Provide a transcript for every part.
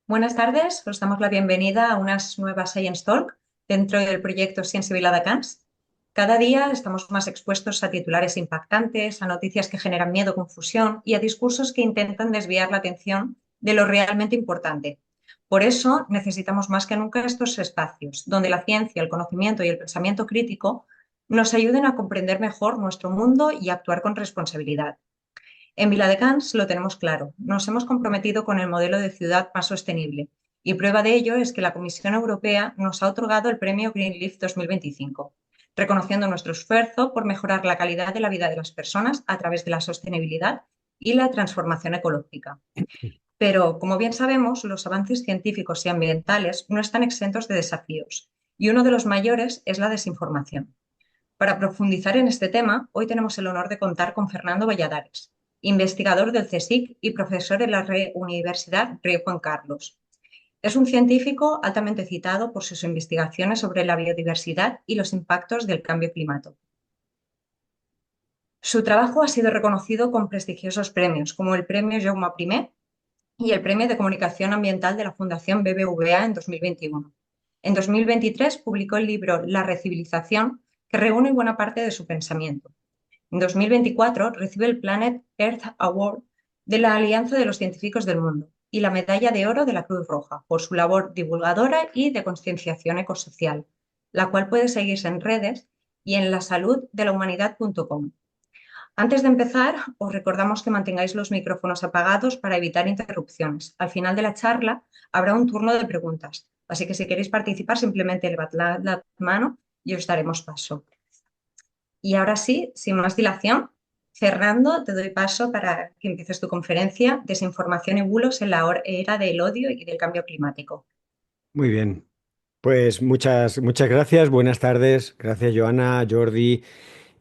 Buenas tardes, os damos la bienvenida a unas nuevas Science Talk dentro del proyecto Ciencia Viladecans. Cada día estamos más expuestos a titulares impactantes, a noticias que generan miedo, confusión y a discursos que intentan desviar la atención de lo realmente importante. Por eso necesitamos más que nunca estos espacios, donde la ciencia, el conocimiento y el pensamiento crítico nos ayuden a comprender mejor nuestro mundo y a actuar con responsabilidad. En Viladecans lo tenemos claro, nos hemos comprometido con el modelo de ciudad más sostenible y prueba de ello es que la Comisión Europea nos ha otorgado el premio Green Leaf 2025, reconociendo nuestro esfuerzo por mejorar la calidad de la vida de las personas a través de la sostenibilidad y la transformación ecológica. Pero, como bien sabemos, los avances científicos y ambientales no están exentos de desafíos y uno de los mayores es la desinformación. Para profundizar en este tema, hoy tenemos el honor de contar con Fernando Valladares, investigador del CSIC y profesor en la Universidad Rey Juan Carlos. Es un científico altamente citado por sus investigaciones sobre la biodiversidad y los impactos del cambio climático. Su trabajo ha sido reconocido con prestigiosos premios, como el Premio Jaume I y el Premio de Comunicación Ambiental de la Fundación BBVA en 2021. En 2023 publicó el libro La Recivilización, que reúne buena parte de su pensamiento. En 2024 recibe el Planet Earth Award de la Alianza de los Científicos del Mundo y la Medalla de Oro de la Cruz Roja por su labor divulgadora y de concienciación ecosocial, la cual puede seguirse en redes y en lasaluddelaumanidad.com. Antes de empezar, os recordamos que mantengáis los micrófonos apagados para evitar interrupciones. Al final de la charla habrá un turno de preguntas, así que si queréis participar simplemente levantad la mano y os daremos paso. Y ahora sí, sin más dilación, Fernando, te doy paso para que empieces tu conferencia Desinformación y bulos en la era del odio y del cambio climático. Muy bien, pues muchas gracias, buenas tardes, gracias Joana, Jordi,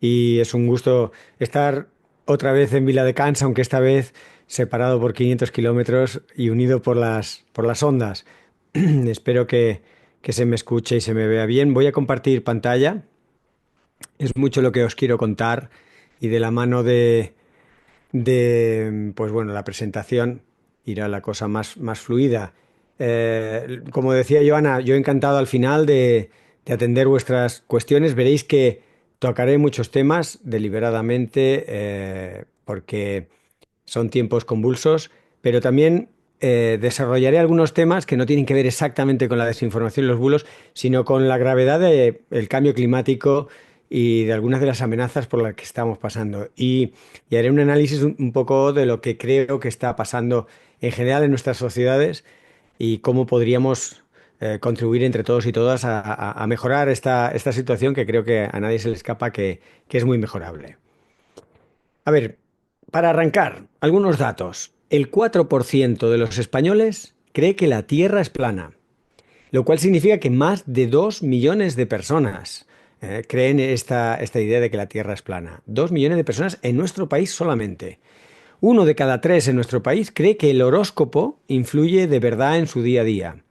y es un gusto estar otra vez en Viladecans, aunque esta vez separado por 500 kilómetros y unido por las ondas. Espero que se me escuche y se me vea bien. Voy a compartir pantalla, es mucho lo que os quiero contar y de la mano pues bueno, la presentación irá la cosa más fluida. Como decía Joana, yo encantado al final de atender vuestras cuestiones. Veréis que tocaré muchos temas deliberadamente porque son tiempos convulsos, pero también desarrollaré algunos temas que no tienen que ver exactamente con la desinformación y los bulos, sino con la gravedad del cambio climático y de algunas de las amenazas por las que estamos pasando. Y haré un análisis un poco de lo que creo que está pasando en general en nuestras sociedades y cómo podríamos contribuir entre todos y todas a mejorar esta situación que creo que a nadie se le escapa que es muy mejorable. A ver, para arrancar, algunos datos. El 4% de los españoles cree que la Tierra es plana, lo cual significa que más de 2 millones de personas creen esta idea de que la Tierra es plana. 2 millones de personas en nuestro país solamente. Uno de cada tres en nuestro país cree que el horóscopo influye de verdad en su día a día.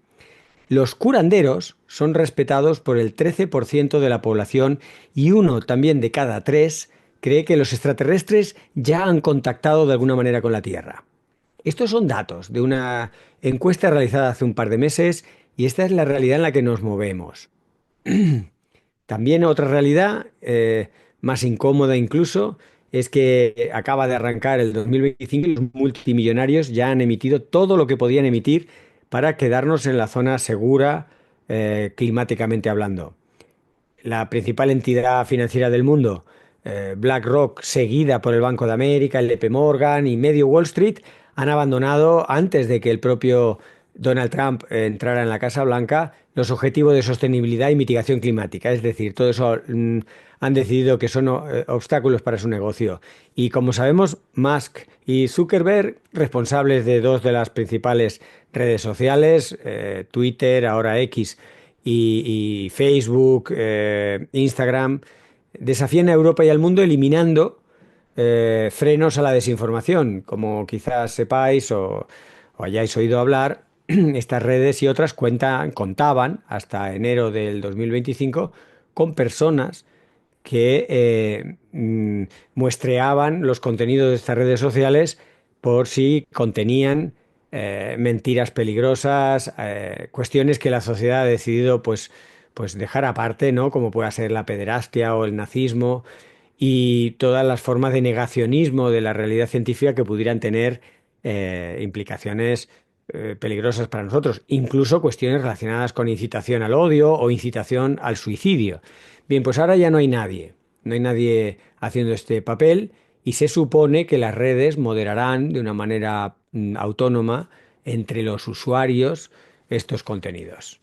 Los curanderos son respetados por el 13% de la población y uno también de cada tres cree que los extraterrestres ya han contactado de alguna manera con la Tierra. Estos son datos de una encuesta realizada hace un par de meses y esta es la realidad en la que nos movemos. También otra realidad, más incómoda incluso, es que acaba de arrancar el 2025 y los multimillonarios ya han emitido todo lo que podían emitir para quedarnos en la zona segura, climáticamente hablando. La principal entidad financiera del mundo, BlackRock, seguida por el Banco de América, el JP Morgan y medio Wall Street, han abandonado antes de que el propio Donald Trump entrara en la Casa Blanca los objetivos de sostenibilidad y mitigación climática. Es decir, todo eso han decidido que son obstáculos para su negocio. Y como sabemos, Musk y Zuckerberg, responsables de dos de las principales redes sociales, Twitter, ahora X, y Facebook, Instagram, desafían a Europa y al mundo eliminando frenos a la desinformación. Como quizás sepáis o hayáis oído hablar, estas redes y otras contaban hasta enero del 2025 con personas que muestreaban los contenidos de estas redes sociales por si contenían mentiras peligrosas, cuestiones que la sociedad ha decidido pues dejar aparte, ¿no? Como pueda ser la pederastia o el nazismo y todas las formas de negacionismo de la realidad científica que pudieran tener implicaciones peligrosas para nosotros, incluso cuestiones relacionadas con incitación al odio o incitación al suicidio. Bien, pues ahora ya no hay nadie haciendo este papel y se supone que las redes moderarán de una manera autónoma entre los usuarios estos contenidos.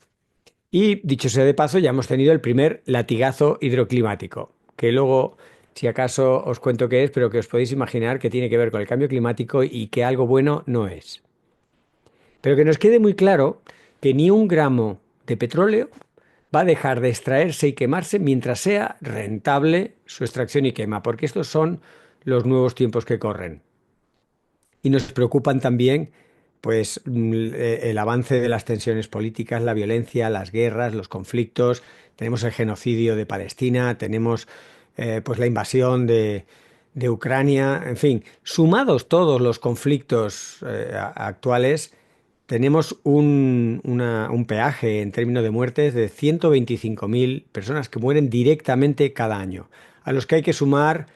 Y dicho sea de paso, ya hemos tenido el primer latigazo hidroclimático, que luego, si acaso, os cuento qué es, pero que os podéis imaginar que tiene que ver con el cambio climático y que algo bueno no es. Pero que nos quede muy claro que ni un gramo de petróleo va a dejar de extraerse y quemarse mientras sea rentable su extracción y quema, porque estos son los nuevos tiempos que corren. Y nos preocupan también, pues, el avance de las tensiones políticas, la violencia, las guerras, los conflictos. Tenemos el genocidio de Palestina, tenemos pues la invasión de Ucrania, en fin, sumados todos los conflictos actuales, tenemos un peaje en términos de muertes de 125.000 personas que mueren directamente cada año, a los que hay que sumar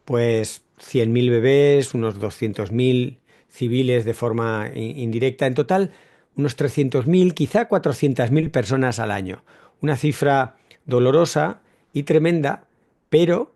pues 100.000 bebés, unos 200.000 civiles de forma indirecta, en total unos 300.000, quizá 400.000 personas al año. Una cifra dolorosa y tremenda, pero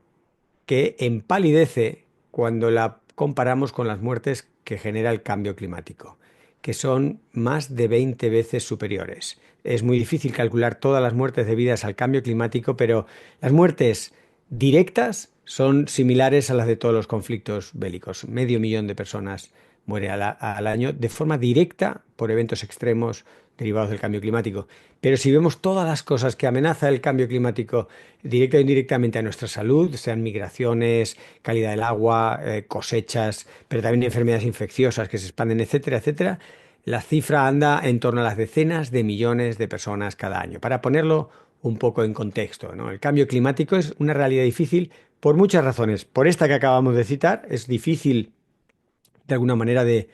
que empalidece cuando la comparamos con las muertes que genera el cambio climático, que son más de 20 veces superiores. Es muy difícil calcular todas las muertes debidas al cambio climático, pero las muertes directas son similares a las de todos los conflictos bélicos. 500.000 de personas muere al año de forma directa por eventos extremos derivados del cambio climático. Pero si vemos todas las cosas que amenaza el cambio climático directa o indirectamente a nuestra salud, sean migraciones, calidad del agua, cosechas, pero también enfermedades infecciosas que se expanden, etcétera, etcétera, la cifra anda en torno a las decenas de millones de personas cada año. Para ponerlo un poco en contexto, ¿no? El cambio climático es una realidad difícil por muchas razones. Por esta que acabamos de citar, es difícil de alguna manera de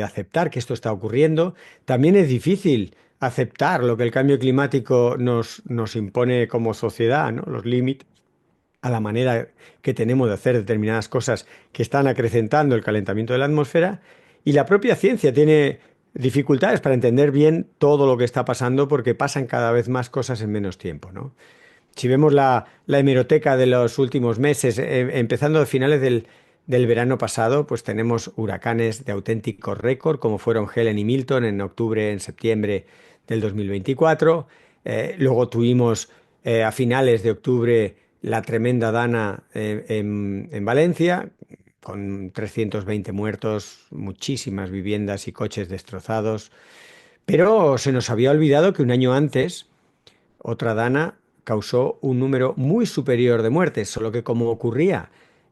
aceptar que esto está ocurriendo. También es difícil aceptar lo que el cambio climático nos impone como sociedad, ¿no? Los límites a la manera que tenemos de hacer determinadas cosas que están acrecentando el calentamiento de la atmósfera. Y la propia ciencia tiene dificultades para entender bien todo lo que está pasando porque pasan cada vez más cosas en menos tiempo, ¿no? Si vemos la hemeroteca de los últimos meses, empezando a finales del verano pasado, pues tenemos huracanes de auténtico récord, como fueron Helen y Milton en octubre, en septiembre del 2024. Luego tuvimos a finales de octubre la tremenda Dana en Valencia, con 320 muertos, muchísimas viviendas y coches destrozados. Pero se nos había olvidado que un año antes otra Dana causó un número muy superior de muertes, solo que como ocurría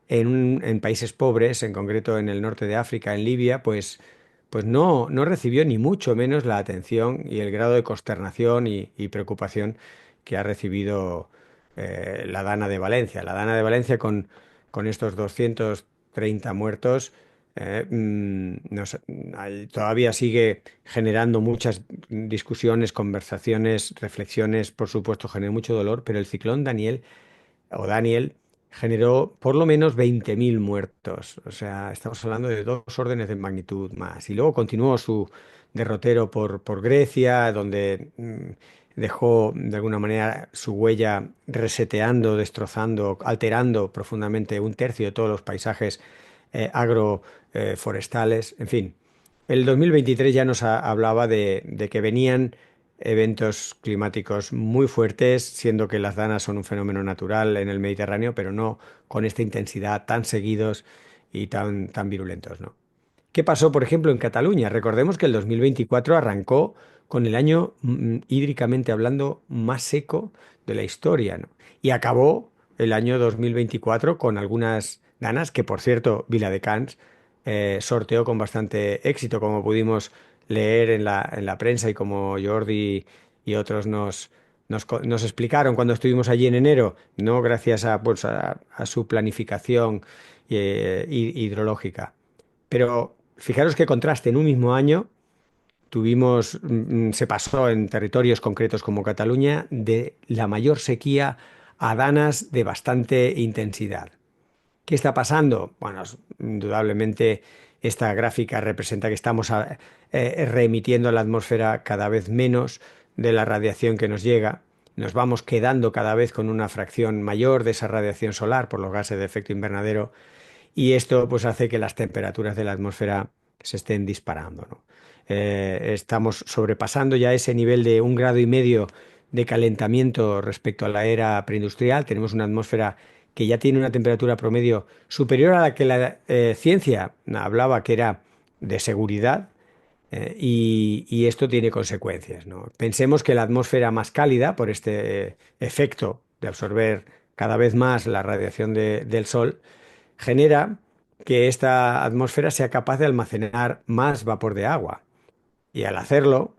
en países pobres, en concreto en el norte de África, en Libia, pues no recibió ni mucho menos la atención y el grado de consternación y preocupación que ha recibido la Dana de Valencia. La Dana de Valencia con estos 230 muertos todavía sigue generando muchas discusiones, conversaciones, reflexiones, por supuesto, generó mucho dolor, pero el ciclón Daniel generó por lo menos 20.000 muertos. O sea, estamos hablando de dos órdenes de magnitud más. Y luego continuó su derrotero por Grecia, donde dejó de alguna manera su huella reseteando, destrozando, alterando profundamente un tercio de todos los paisajes agroforestales, en fin. El 2023 ya nos hablaba de que venían eventos climáticos muy fuertes, siendo que las danas son un fenómeno natural en el Mediterráneo, pero no con esta intensidad tan seguidos y tan virulentos, ¿no? ¿Qué pasó, por ejemplo, en Cataluña? Recordemos que el 2024 arrancó con el año, hídricamente hablando, más seco de la historia, ¿no? Y acabó el año 2024 con algunas danas que, por cierto, Viladecans sorteó con bastante éxito, como pudimos leer en la prensa y como Jordi y otros nos explicaron cuando estuvimos allí en enero, no gracias a su planificación hidrológica. Pero fijaros qué contraste, en un mismo año se pasó en territorios concretos como Cataluña de la mayor sequía a danas de bastante intensidad. ¿Qué está pasando? Bueno, indudablemente esta gráfica representa que estamos reemitiendo a la atmósfera cada vez menos de la radiación que nos llega. Nos vamos quedando cada vez con una fracción mayor de esa radiación solar por los gases de efecto invernadero, y esto pues hace que las temperaturas de la atmósfera se estén disparando, ¿no? Estamos sobrepasando ya ese nivel de 1,5 grados de calentamiento respecto a la era preindustrial. Tenemos una atmósfera que ya tiene una temperatura promedio superior a la que la ciencia hablaba que era de seguridad, y esto tiene consecuencias, ¿no? Pensemos que la atmósfera más cálida, por este efecto de absorber cada vez más la radiación del Sol, genera que esta atmósfera sea capaz de almacenar más vapor de agua. Y al hacerlo,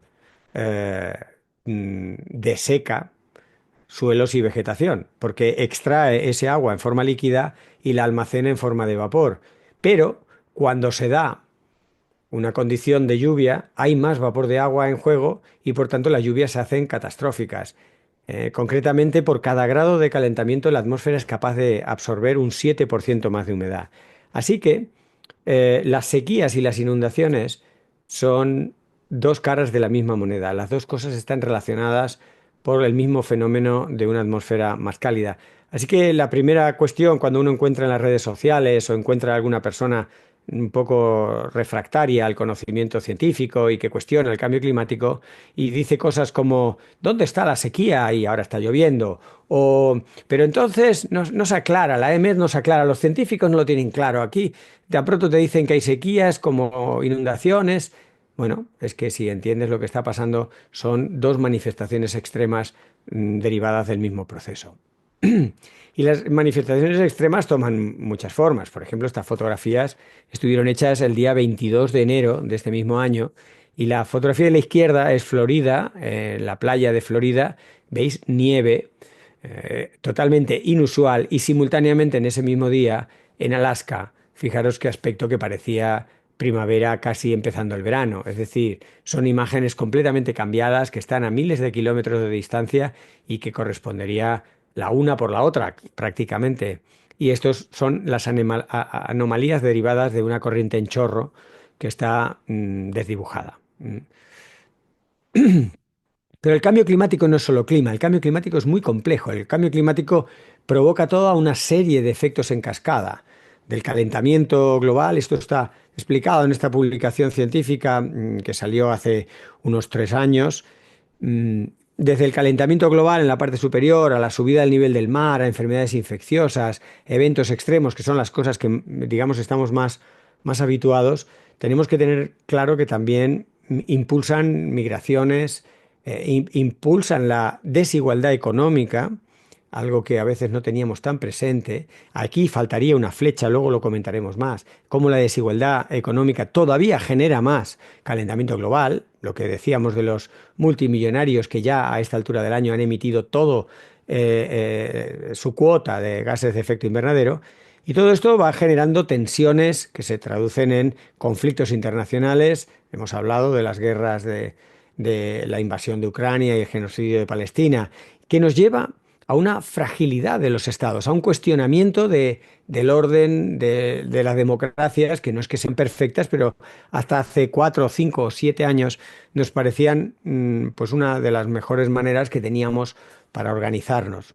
eh, deseca suelos y vegetación, porque extrae ese agua en forma líquida y la almacena en forma de vapor. Pero cuando se da una condición de lluvia, hay más vapor de agua en juego y por tanto las lluvias se hacen catastróficas. Concretamente, por cada grado de calentamiento la atmósfera es capaz de absorber un 7% más de humedad. Así que las sequías y las inundaciones son dos caras de la misma moneda. Las dos cosas están relacionadas por el mismo fenómeno de una atmósfera más cálida. Así que la primera cuestión, cuando uno encuentra en las redes sociales o encuentra a alguna persona un poco refractaria al conocimiento científico y que cuestiona el cambio climático y dice cosas como ¿dónde está la sequía? Y ahora está lloviendo. O, pero entonces no se aclara, la EMED no se aclara, los científicos no lo tienen claro. Aquí de pronto te dicen que hay sequías como inundaciones. Bueno, es que si entiendes lo que está pasando, son dos manifestaciones extremas derivadas del mismo proceso. Y las manifestaciones extremas toman muchas formas. Por ejemplo, estas fotografías estuvieron hechas el día 22 de enero de este mismo año, y la fotografía de la izquierda es Florida, la playa de Florida. Veis nieve, totalmente inusual, y simultáneamente en ese mismo día en Alaska. Fijaros qué aspecto, que parecía primavera casi empezando el verano. Es decir, son imágenes completamente cambiadas que están a miles de kilómetros de distancia y que correspondería la una por la otra prácticamente. Y estos son las anomalías derivadas de una corriente en chorro que está desdibujada. Pero el cambio climático no es solo clima, el cambio climático es muy complejo. El cambio climático provoca toda una serie de efectos en cascada. Del calentamiento global, esto está explicado en esta publicación científica que salió hace unos 3 años. mm, Desde el calentamiento global en la parte superior, a la subida del nivel del mar, a enfermedades infecciosas, eventos extremos, que son las cosas que, digamos, estamos más habituados, tenemos que tener claro que también impulsan migraciones, impulsan la desigualdad económica, algo que a veces no teníamos tan presente. Aquí faltaría una flecha, luego lo comentaremos más, cómo la desigualdad económica todavía genera más calentamiento global, lo que decíamos de los multimillonarios que ya a esta altura del año han emitido todo su cuota de gases de efecto invernadero. Y todo esto va generando tensiones que se traducen en conflictos internacionales. Hemos hablado de las guerras de la invasión de Ucrania y el genocidio de Palestina, que nos lleva a una fragilidad de los estados, a un cuestionamiento del orden de las democracias, que no es que sean perfectas, pero hasta hace 4, 5 o 7 años nos parecían pues una de las mejores maneras que teníamos para organizarnos.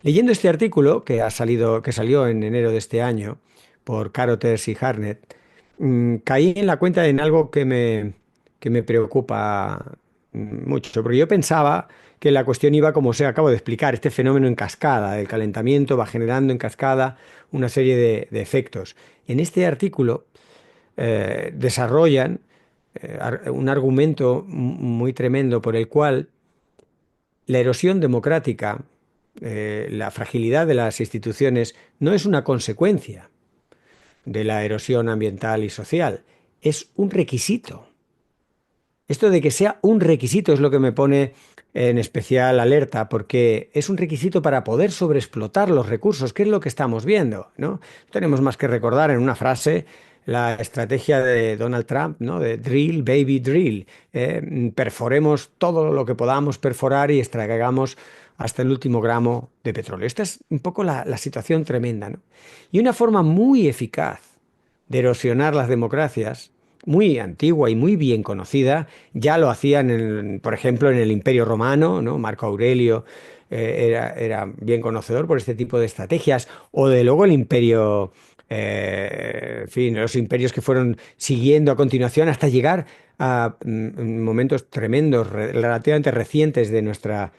Leyendo este artículo que salió en enero de este año por Carothers y Harnett, caí en la cuenta en algo que me preocupa mucho, porque yo pensaba que la cuestión iba como se acabo de explicar, este fenómeno en cascada, el calentamiento va generando en cascada una serie de efectos. En este artículo desarrollan un argumento muy tremendo por el cual la erosión democrática, la fragilidad de las instituciones, no es una consecuencia de la erosión ambiental y social, es un requisito. Esto de que sea un requisito es lo que me pone en especial alerta, porque es un requisito para poder sobreexplotar los recursos, que es lo que estamos viendo, ¿no? No tenemos más que recordar en una frase la estrategia de Donald Trump, ¿no? De drill, baby, drill. Perforemos todo lo que podamos perforar y extraigamos hasta el último gramo de petróleo. Esta es un poco la situación tremenda, ¿no? Y una forma muy eficaz de erosionar las democracias, muy antigua y muy bien conocida, ya lo hacían, por ejemplo, en el Imperio Romano, ¿no? Marco Aurelio era bien conocedor por este tipo de estrategias, o de luego el Imperio, en fin, los imperios que fueron siguiendo a continuación hasta llegar a momentos tremendos, relativamente recientes de nuestra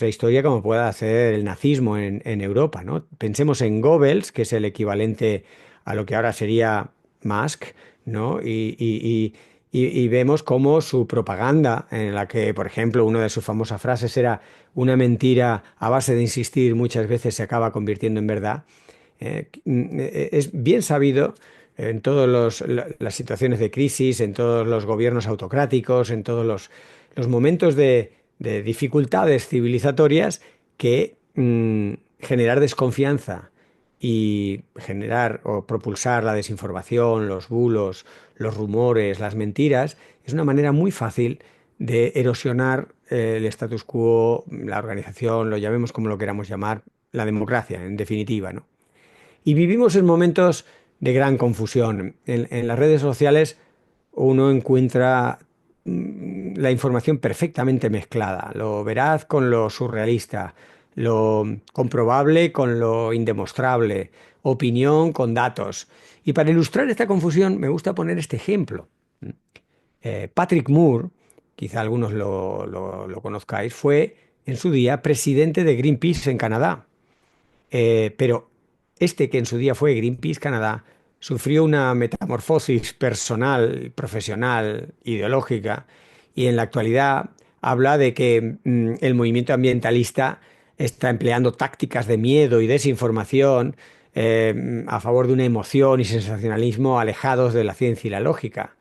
historia, como pueda hacer el nazismo en Europa, ¿no? Pensemos en Goebbels, que es el equivalente a lo que ahora sería Musk, ¿no? Y vemos cómo su propaganda, en la que, por ejemplo, una de sus famosas frases era una mentira a base de insistir muchas veces se acaba convirtiendo en verdad, es bien sabido en todas las situaciones de crisis, en todos los gobiernos autocráticos, en todos los momentos de dificultades civilizatorias que generar desconfianza y generar o propulsar la desinformación, los bulos, los rumores, las mentiras, es una manera muy fácil de erosionar el status quo, la organización, lo llamemos como lo queramos llamar, la democracia, en definitiva, ¿no? Y vivimos en momentos de gran confusión. En las redes sociales uno encuentra la información perfectamente mezclada, lo veraz con lo surrealista, lo comprobable con lo indemostrable, opinión con datos. Y para ilustrar esta confusión me gusta poner este ejemplo. Patrick Moore, quizá algunos lo conozcáis, fue en su día presidente de Greenpeace en Canadá. Pero este que en su día fue Greenpeace Canadá sufrió una metamorfosis personal, profesional, ideológica, y en la actualidad habla de que el movimiento ambientalista está empleando tácticas de miedo y desinformación a favor de una emoción y sensacionalismo alejados de la ciencia y la lógica.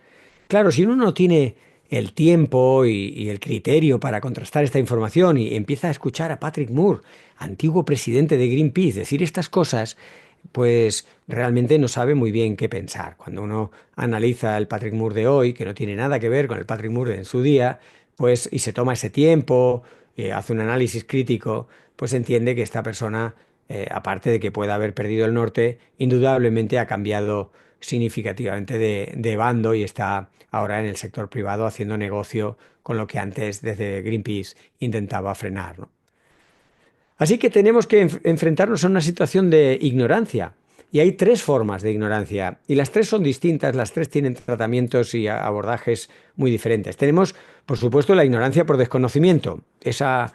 Claro, si uno no tiene el tiempo y el criterio para contrastar esta información y empieza a escuchar a Patrick Moore, antiguo presidente de Greenpeace, decir estas cosas, pues realmente no sabe muy bien qué pensar. Cuando uno analiza el Patrick Moore de hoy, que no tiene nada que ver con el Patrick Moore de en su día, pues y se toma ese tiempo, hace un análisis crítico, pues entiende que esta persona, aparte de que pueda haber perdido el norte, indudablemente ha cambiado significativamente de bando y está ahora en el sector privado haciendo negocio con lo que antes desde Greenpeace intentaba frenar, ¿no? Así que tenemos que enfrentarnos a una situación de ignorancia. Y hay tres formas de ignorancia. Y las tres son distintas, las tres tienen tratamientos y abordajes muy diferentes. Tenemos, por supuesto, la ignorancia por desconocimiento. Esa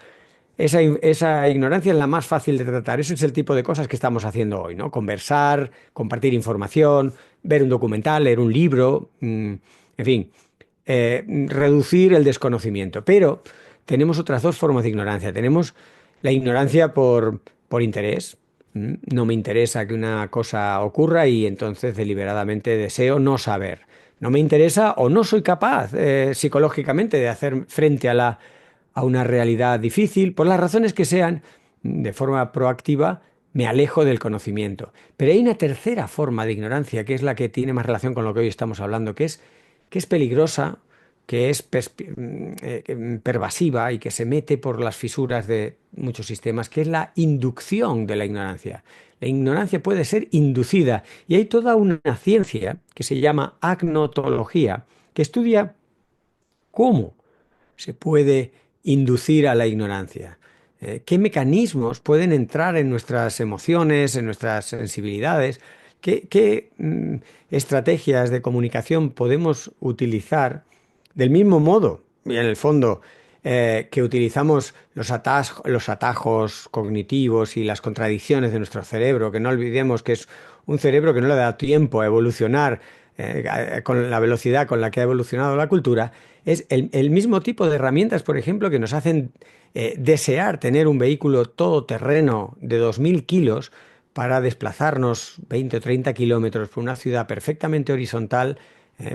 ignorancia es la más fácil de tratar. Ese es el tipo de cosas que estamos haciendo hoy, ¿no? Conversar, compartir información, ver un documental, leer un libro, en fin, reducir el desconocimiento. Pero tenemos otras dos formas de ignorancia. Tenemos la ignorancia por interés. No me interesa que una cosa ocurra y entonces deliberadamente deseo no saber. No me interesa o no soy capaz psicológicamente de hacer frente a una realidad difícil, por las razones que sean, de forma proactiva, me alejo del conocimiento. Pero hay una tercera forma de ignorancia, que es la que tiene más relación con lo que hoy estamos hablando, que es peligrosa, que es pervasiva y que se mete por las fisuras de muchos sistemas, que es la inducción de la ignorancia. La ignorancia puede ser inducida y hay toda una ciencia que se llama agnotología, que estudia cómo se puede inducir a la ignorancia. ¿Qué mecanismos pueden entrar en nuestras emociones, en nuestras sensibilidades? ¿Qué estrategias de comunicación podemos utilizar del mismo modo, y en el fondo, que utilizamos los atajos cognitivos y las contradicciones de nuestro cerebro, que no olvidemos que es un cerebro que no le da tiempo a evolucionar con la velocidad con la que ha evolucionado la cultura, es el mismo tipo de herramientas, por ejemplo, que nos hacen desear tener un vehículo todoterreno de 2.000 kilos para desplazarnos 20 o 30 kilómetros por una ciudad perfectamente horizontal,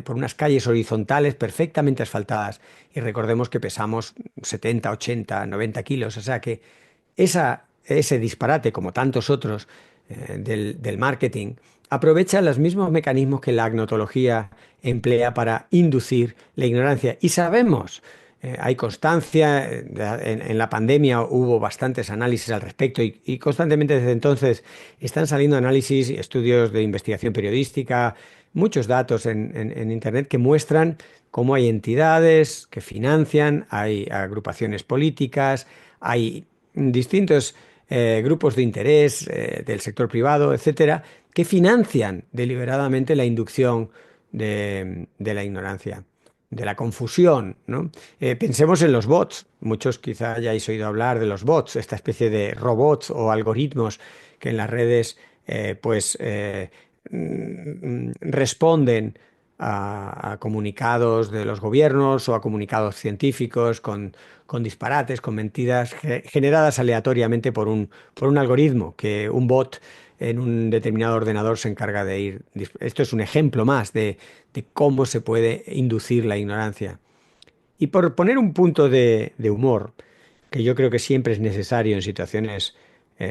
por unas calles horizontales perfectamente asfaltadas. Y recordemos que pesamos 70, 80, 90 kilos. O sea que ese disparate, como tantos otros del marketing, aprovecha los mismos mecanismos que la agnotología emplea para inducir la ignorancia. Y sabemos, hay constancia, en la pandemia hubo bastantes análisis al respecto y constantemente desde entonces están saliendo análisis y estudios de investigación periodística, muchos datos en Internet que muestran cómo hay entidades que financian, hay agrupaciones políticas, hay distintos grupos de interés del sector privado, etcétera, que financian deliberadamente la inducción de la ignorancia, de la confusión, ¿no? Pensemos en los bots. Muchos quizá hayáis oído hablar de los bots, esta especie de robots o algoritmos que en las redes responden a comunicados de los gobiernos o a comunicados científicos con disparates, con mentiras generadas aleatoriamente por un algoritmo que un bot en un determinado ordenador se encarga de ir. Esto es un ejemplo más de cómo se puede inducir la ignorancia. Y por poner un punto de humor, que yo creo que siempre es necesario en situaciones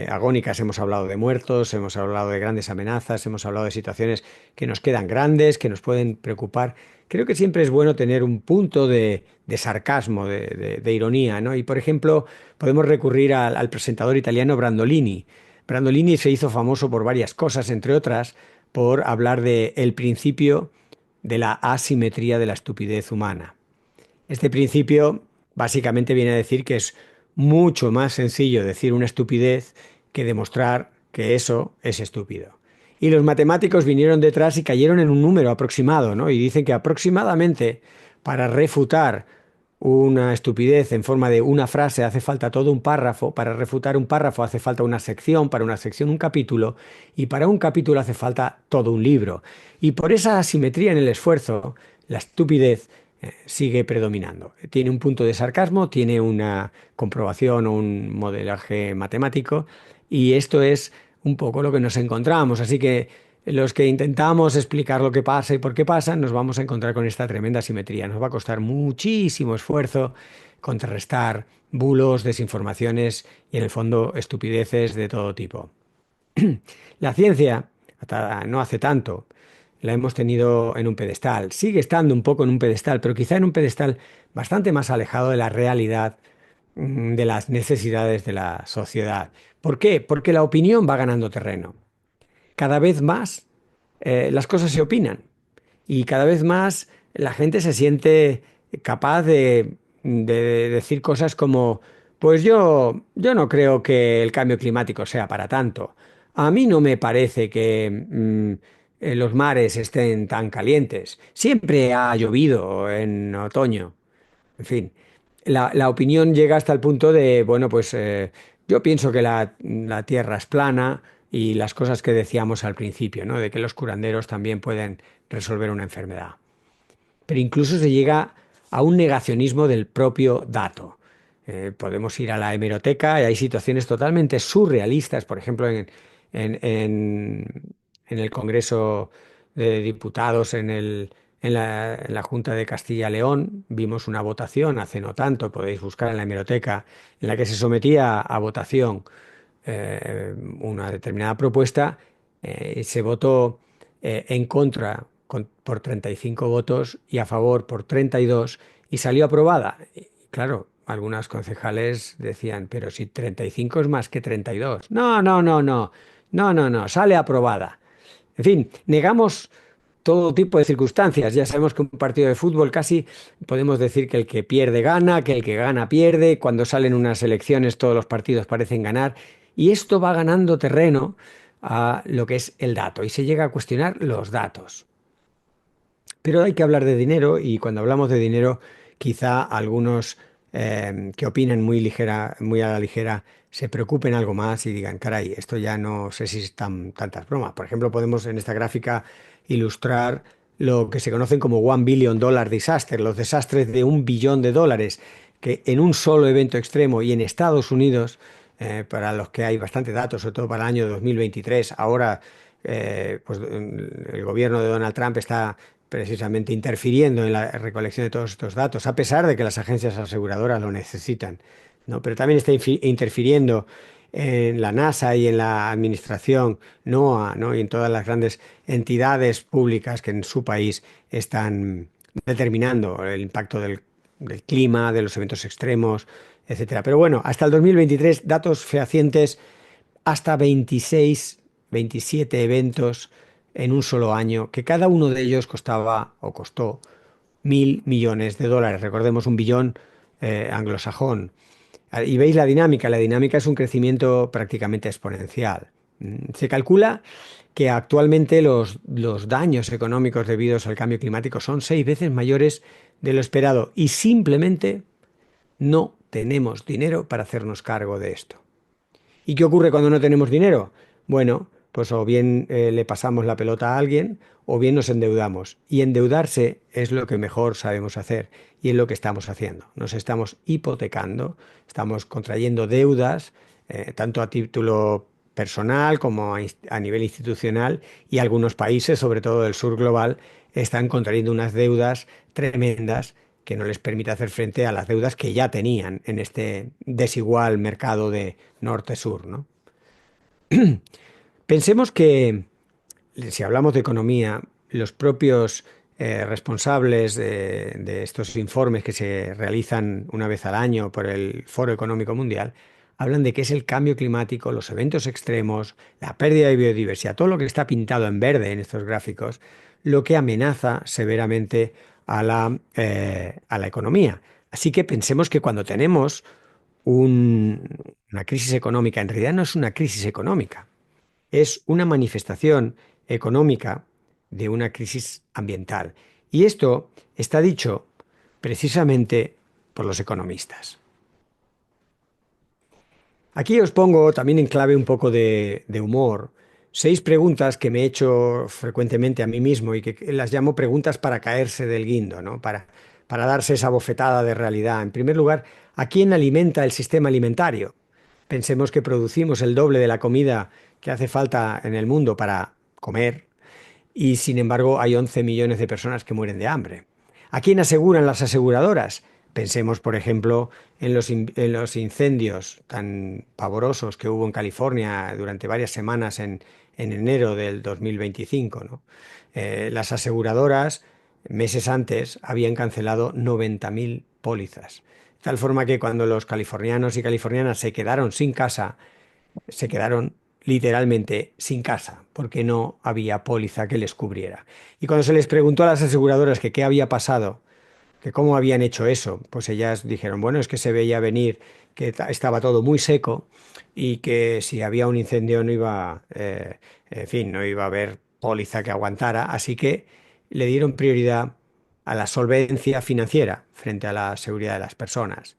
agónicas, hemos hablado de muertos, hemos hablado de grandes amenazas, hemos hablado de situaciones que nos quedan grandes, que nos pueden preocupar. Creo que siempre es bueno tener un punto de sarcasmo, de ironía, ¿no? Y por ejemplo, podemos recurrir al presentador italiano Brandolini. Brandolini se hizo famoso por varias cosas, entre otras, por hablar de el principio de la asimetría de la estupidez humana. Este principio básicamente viene a decir que es mucho más sencillo decir una estupidez que demostrar que eso es estúpido. Y los matemáticos vinieron detrás y cayeron en un número aproximado, ¿no? Y dicen que aproximadamente para refutar una estupidez en forma de una frase hace falta todo un párrafo, para refutar un párrafo hace falta una sección, para una sección un capítulo, y para un capítulo hace falta todo un libro. Y por esa asimetría en el esfuerzo, la estupidez sigue predominando. Tiene un punto de sarcasmo, tiene una comprobación o un modelaje matemático, y esto es un poco lo que nos encontramos. Así que los que intentamos explicar lo que pasa y por qué pasa, nos vamos a encontrar con esta tremenda asimetría. Nos va a costar muchísimo esfuerzo contrarrestar bulos, desinformaciones y en el fondo estupideces de todo tipo. La ciencia, hasta no hace tanto, la hemos tenido en un pedestal. Sigue estando un poco en un pedestal, pero quizá en un pedestal bastante más alejado de la realidad, de las necesidades de la sociedad. ¿Por qué? Porque la opinión va ganando terreno. Cada vez más las cosas se opinan y cada vez más la gente se siente capaz de decir cosas como, pues yo no creo que el cambio climático sea para tanto. A mí no me parece que los mares estén tan calientes. Siempre ha llovido en otoño. En fin, la opinión llega hasta el punto de, bueno, pues yo pienso que la Tierra es plana y las cosas que decíamos al principio, ¿no? De que los curanderos también pueden resolver una enfermedad. Pero incluso se llega a un negacionismo del propio dato. Podemos ir a la hemeroteca y hay situaciones totalmente surrealistas, por ejemplo, en el Congreso de Diputados, en la Junta de Castilla-León, vimos una votación hace no tanto, podéis buscar en la hemeroteca, en la que se sometía a votación una determinada propuesta, se votó en contra por 35 votos y a favor por 32 y salió aprobada. Y, claro, algunas concejales decían, pero si 35 es más que 32. No, no, no, no, no, no, no, sale aprobada. En fin, negamos todo tipo de circunstancias. Ya sabemos que un partido de fútbol casi podemos decir que el que pierde gana, que el que gana pierde. Cuando salen unas elecciones todos los partidos parecen ganar. Y esto va ganando terreno a lo que es el dato y se llega a cuestionar los datos. Pero hay que hablar de dinero y cuando hablamos de dinero, quizá algunos que opinan muy a la ligera, se preocupen algo más y digan, caray, esto ya no sé si están tantas bromas. Por ejemplo, podemos en esta gráfica ilustrar lo que se conocen como One Billion Dollar Disaster, los desastres de $1 billón, que en un solo evento extremo y en Estados Unidos, para los que hay bastante datos, sobre todo para el año 2023, ahora pues el gobierno de Donald Trump está precisamente interfiriendo en la recolección de todos estos datos, a pesar de que las agencias aseguradoras lo necesitan, ¿no? Pero también está interfiriendo en la NASA y en la administración NOAA, ¿no? Y en todas las grandes entidades públicas que en su país están determinando el impacto del clima, de los eventos extremos, etcétera. Pero bueno, hasta el 2023, datos fehacientes, hasta 26, 27 eventos en un solo año, que cada uno de ellos costaba o costó 1.000 millones de dólares. Recordemos un billón anglosajón. Y veis la dinámica es un crecimiento prácticamente exponencial. Se calcula que actualmente los daños económicos debidos al cambio climático son 6 veces mayores de lo esperado y simplemente no tenemos dinero para hacernos cargo de esto. ¿Y qué ocurre cuando no tenemos dinero? Bueno, pues o bien le pasamos la pelota a alguien o bien nos endeudamos. Y endeudarse es lo que mejor sabemos hacer y es lo que estamos haciendo. Nos estamos hipotecando, estamos contrayendo deudas, tanto a título personal como a nivel institucional, y algunos países, sobre todo del sur global, están contrayendo unas deudas tremendas que no les permite hacer frente a las deudas que ya tenían en este desigual mercado de norte-sur, ¿no? Pensemos que, si hablamos de economía, los propios responsables de estos informes que se realizan una vez al año por el Foro Económico Mundial hablan de que es el cambio climático, los eventos extremos, la pérdida de biodiversidad, todo lo que está pintado en verde en estos gráficos, lo que amenaza severamente a la economía. Así que pensemos que cuando tenemos una crisis económica, en realidad no es una crisis económica, es una manifestación económica de una crisis ambiental. Y esto está dicho precisamente por los economistas. Aquí os pongo también en clave un poco de humor 6 preguntas que me he hecho frecuentemente a mí mismo y que las llamo preguntas para caerse del guindo, ¿no? Para darse esa bofetada de realidad. En primer lugar, ¿a quién alimenta el sistema alimentario? Pensemos que producimos el doble de la comida que hace falta en el mundo para comer y sin embargo hay 11 millones de personas que mueren de hambre. ¿A quién aseguran las aseguradoras? Pensemos, por ejemplo, en los incendios tan pavorosos que hubo en California durante varias semanas en enero del 2025, ¿no? Las aseguradoras, meses antes, habían cancelado 90.000 pólizas. De tal forma que cuando los californianos y californianas se quedaron sin casa, se quedaron literalmente sin casa, porque no había póliza que les cubriera. Y cuando se les preguntó a las aseguradoras que qué había pasado, que cómo habían hecho eso, pues ellas dijeron, bueno, es que se veía venir que estaba todo muy seco y que si había un incendio no iba, en fin, no iba a haber póliza que aguantara, así que le dieron prioridad a la solvencia financiera frente a la seguridad de las personas.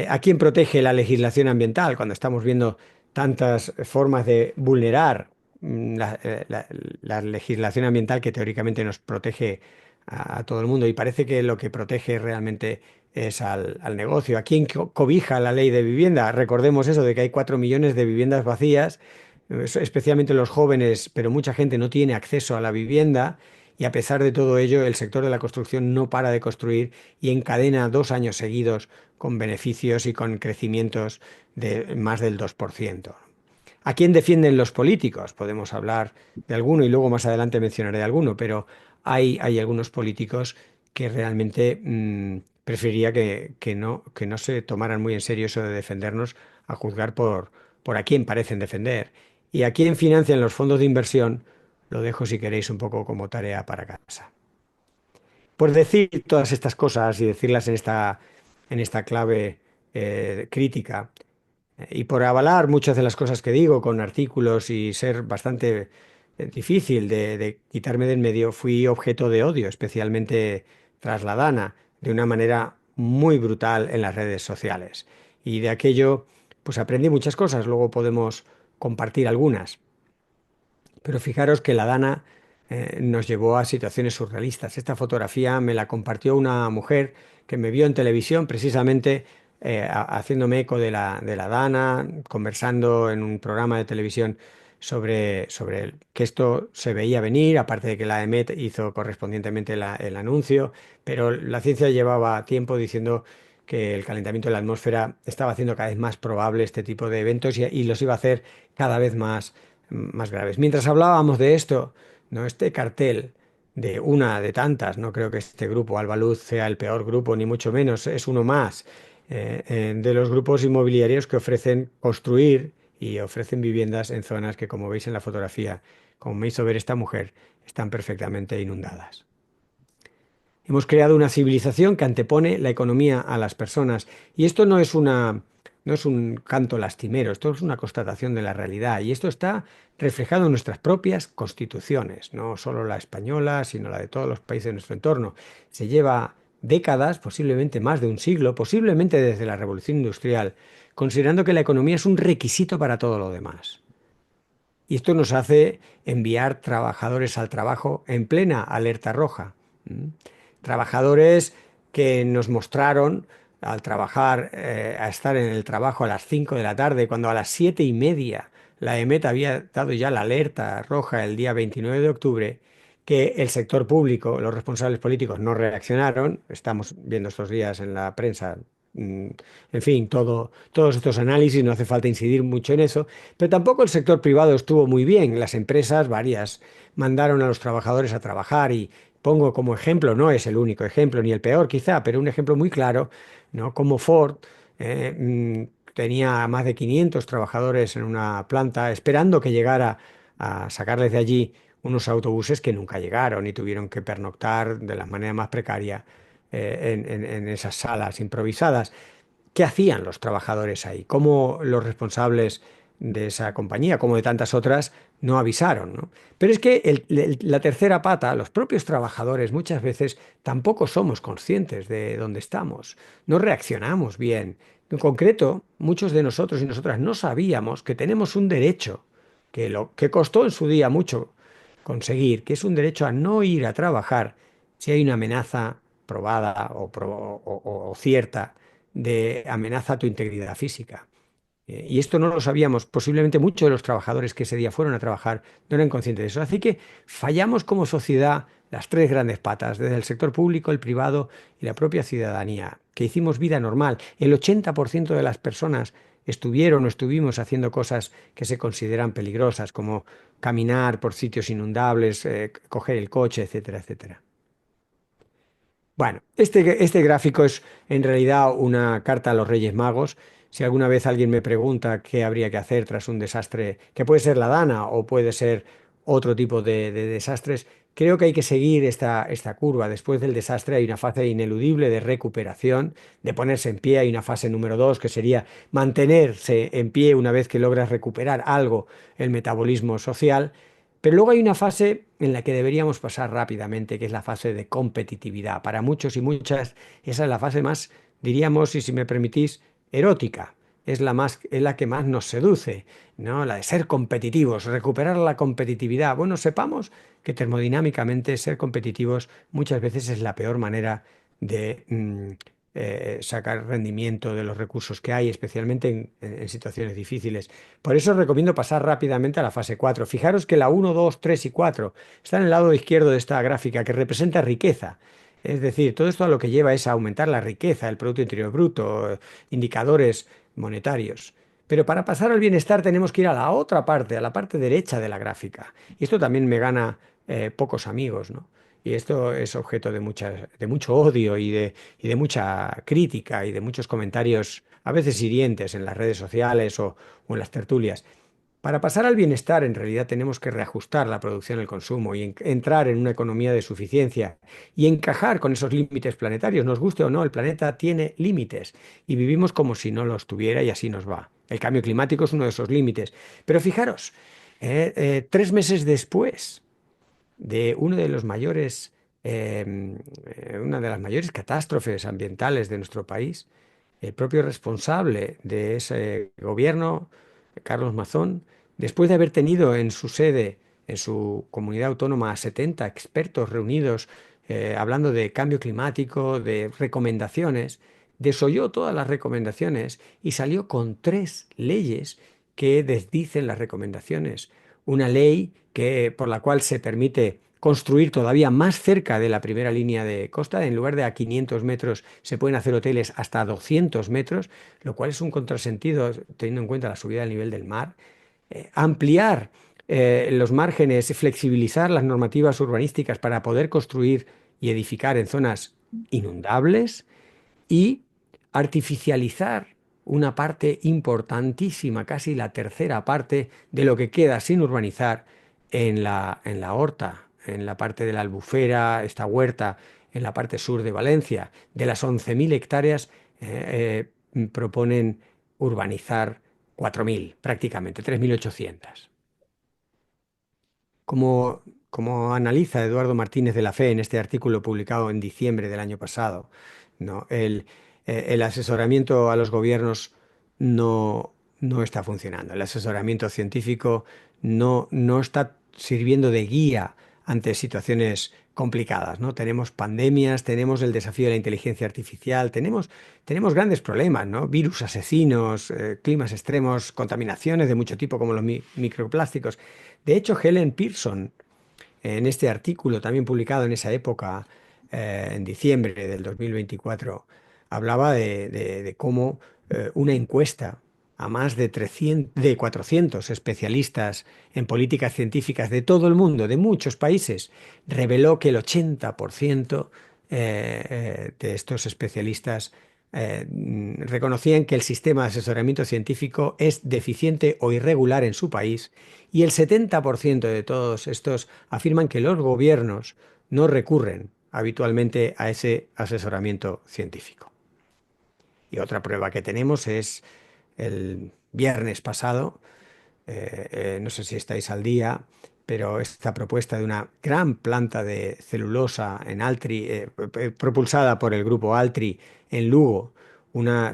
¿A quién protege la legislación ambiental cuando estamos viendo tantas formas de vulnerar la legislación ambiental que teóricamente nos protege a todo el mundo? Y parece que lo que protege realmente es al negocio. ¿A quién cobija la ley de vivienda? Recordemos eso de que hay 4 millones de viviendas vacías, especialmente los jóvenes, pero mucha gente no tiene acceso a la vivienda. Y a pesar de todo ello, el sector de la construcción no para de construir y encadena 2 años seguidos con beneficios y con crecimientos de más del 2%. ¿A quién defienden los políticos? Podemos hablar de alguno y luego más adelante mencionaré alguno, pero hay algunos políticos que realmente preferiría que no se tomaran muy en serio eso de defendernos a juzgar por a quién parecen defender. Y a quién financian los fondos de inversión, lo dejo si queréis un poco como tarea para casa. Por decir todas estas cosas y decirlas en esta clave crítica, y por avalar muchas de las cosas que digo con artículos y ser bastante difícil de quitarme de en medio, fui objeto de odio, especialmente tras la Dana, de una manera muy brutal en las redes sociales. Y de aquello, pues aprendí muchas cosas, luego podemos compartir algunas. Pero fijaros que la Dana nos llevó a situaciones surrealistas. Esta fotografía me la compartió una mujer que me vio en televisión precisamente haciéndome eco de la Dana, conversando en un programa de televisión sobre que esto se veía venir, aparte de que la EMET hizo correspondientemente el anuncio, pero la ciencia llevaba tiempo diciendo que el calentamiento de la atmósfera estaba haciendo cada vez más probable este tipo de eventos y los iba a hacer cada vez más graves. Mientras hablábamos de esto, ¿no? Este cartel de una de tantas, no creo que este grupo Albaluz sea el peor grupo, ni mucho menos, es uno más de los grupos inmobiliarios que ofrecen construir y ofrecen viviendas en zonas que, como veis en la fotografía, como me hizo ver esta mujer, están perfectamente inundadas. Hemos creado una civilización que antepone la economía a las personas. Y esto no es un canto lastimero, esto es una constatación de la realidad. Y esto está reflejado en nuestras propias constituciones, no solo la española, sino la de todos los países de nuestro entorno. Se lleva décadas, posiblemente más de un siglo, posiblemente desde la Revolución Industrial, considerando que la economía es un requisito para todo lo demás. Y esto nos hace enviar trabajadores al trabajo en plena alerta roja. ¿Mm? Trabajadores que nos mostraron al trabajar, a estar en el trabajo a las 5 de la tarde, cuando a las 7:30 la EMET había dado ya la alerta roja el día 29 de octubre, que el sector público, los responsables políticos no reaccionaron. Estamos viendo estos días en la prensa, en fin, todos estos análisis, no hace falta incidir mucho en eso, pero tampoco el sector privado estuvo muy bien. Las empresas, varias, mandaron a los trabajadores a trabajar y pongo como ejemplo, no es el único ejemplo ni el peor quizá, pero un ejemplo muy claro, ¿no? Como Ford tenía más de 500 trabajadores en una planta esperando que llegara a sacarles de allí unos autobuses que nunca llegaron y tuvieron que pernoctar de la manera más precaria en esas salas improvisadas. ¿Qué hacían los trabajadores ahí? ¿Cómo los responsables de esa compañía, como de tantas otras, no avisaron, ¿no? Pero es que la tercera pata, los propios trabajadores, muchas veces tampoco somos conscientes de dónde estamos, no reaccionamos bien. En concreto, muchos de nosotros y nosotras no sabíamos que tenemos un derecho, que lo que costó en su día mucho conseguir, que es un derecho a no ir a trabajar si hay una amenaza probada o cierta de amenaza a tu integridad física. Y esto no lo sabíamos. Posiblemente muchos de los trabajadores que ese día fueron a trabajar no eran conscientes de eso. Así que fallamos como sociedad las tres grandes patas, desde el sector público, el privado y la propia ciudadanía, que hicimos vida normal. El 80% de las personas estuvieron o estuvimos haciendo cosas que se consideran peligrosas, como caminar por sitios inundables, coger el coche, etcétera, etcétera. Bueno, este gráfico es en realidad una carta a los Reyes Magos. Si alguna vez alguien me pregunta qué habría que hacer tras un desastre, que puede ser la Dana o puede ser otro tipo de desastres, creo que hay que seguir esta curva. Después del desastre hay una fase ineludible de recuperación, de ponerse en pie. Hay una fase número dos que sería mantenerse en pie una vez que logras recuperar algo el metabolismo social. Pero luego hay una fase en la que deberíamos pasar rápidamente, que es la fase de competitividad. Para muchos y muchas, esa es la fase más, diríamos, y si me permitís, erótica. Es la que más nos seduce, ¿no? La de ser competitivos, recuperar la competitividad. Bueno, sepamos que termodinámicamente ser competitivos muchas veces es la peor manera de sacar rendimiento de los recursos que hay, especialmente en situaciones difíciles. Por eso os recomiendo pasar rápidamente a la fase 4. Fijaros que la uno, 2, 3 y 4 están en el lado izquierdo de esta gráfica, que representa riqueza. Es decir, todo esto a lo que lleva es a aumentar la riqueza, el Producto Interior Bruto, indicadores monetarios. Pero para pasar al bienestar tenemos que ir a la otra parte, a la parte derecha de la gráfica. Y esto también me gana pocos amigos, ¿no? Y esto es objeto de mucho odio y de mucha crítica y de muchos comentarios, a veces hirientes, en las redes sociales o en las tertulias. Para pasar al bienestar, en realidad tenemos que reajustar la producción y el consumo y entrar en una economía de suficiencia y encajar con esos límites planetarios. Nos guste o no, el planeta tiene límites y vivimos como si no los tuviera y así nos va. El cambio climático es uno de esos límites. Pero fijaros, 3 meses después de uno de los mayores, una de las mayores catástrofes ambientales de nuestro país, el propio responsable de ese gobierno, Carlos Mazón, después de haber tenido en su sede, en su comunidad autónoma, a 70 expertos reunidos hablando de cambio climático, de recomendaciones, desoyó todas las recomendaciones y salió con tres leyes que desdicen las recomendaciones. Una ley por la cual se permite construir todavía más cerca de la primera línea de costa. En lugar de a 500 metros se pueden hacer hoteles hasta 200 metros, lo cual es un contrasentido teniendo en cuenta la subida del nivel del mar. Ampliar los márgenes, flexibilizar las normativas urbanísticas para poder construir y edificar en zonas inundables y artificializar una parte importantísima, casi la tercera parte de lo que queda sin urbanizar en la Horta, en la parte de la Albufera, esta huerta, en la parte sur de Valencia. De las 11.000 hectáreas, proponen urbanizar 4.000 prácticamente, 3.800. Como, como analiza Eduardo Martínez de la Fe en este artículo publicado en diciembre del año pasado, ¿no? El asesoramiento a los gobiernos no está funcionando. El asesoramiento científico no está sirviendo de guía ante situaciones complicadas, ¿no? Tenemos pandemias, tenemos el desafío de la inteligencia artificial, tenemos grandes problemas, ¿no? Virus asesinos, climas extremos, contaminaciones de mucho tipo como los microplásticos. De hecho, Helen Pearson, en este artículo también publicado en esa época, en diciembre del 2024, hablaba de cómo una encuesta a más de 400 especialistas en políticas científicas de todo el mundo, de muchos países, reveló que el 80% de estos especialistas reconocían que el sistema de asesoramiento científico es deficiente o irregular en su país, y el 70% de todos estos afirman que los gobiernos no recurren habitualmente a ese asesoramiento científico. Y otra prueba que tenemos es el viernes pasado, no sé si estáis al día, pero esta propuesta de una gran planta de celulosa en Altri, propulsada por el grupo Altri en Lugo,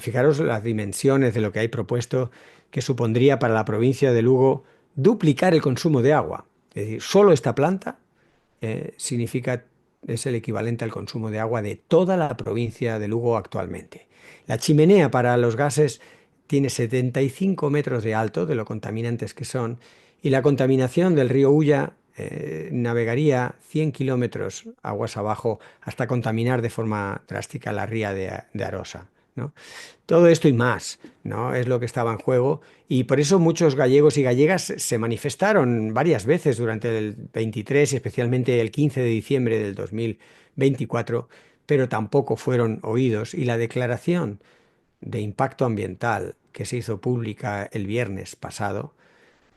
fijaros las dimensiones de lo que hay propuesto, que supondría para la provincia de Lugo duplicar el consumo de agua. Es decir, solo esta planta significa, es el equivalente al consumo de agua de toda la provincia de Lugo actualmente. La chimenea para los gases tiene 75 metros de alto, de lo contaminantes que son, y la contaminación del río Ulla navegaría 100 kilómetros aguas abajo hasta contaminar de forma drástica la ría de Arosa, ¿no? Todo esto y más, ¿no? Es lo que estaba en juego, y por eso muchos gallegos y gallegas se manifestaron varias veces durante el 23 y especialmente el 15 de diciembre del 2024, pero tampoco fueron oídos, y la declaración de impacto ambiental que se hizo pública el viernes pasado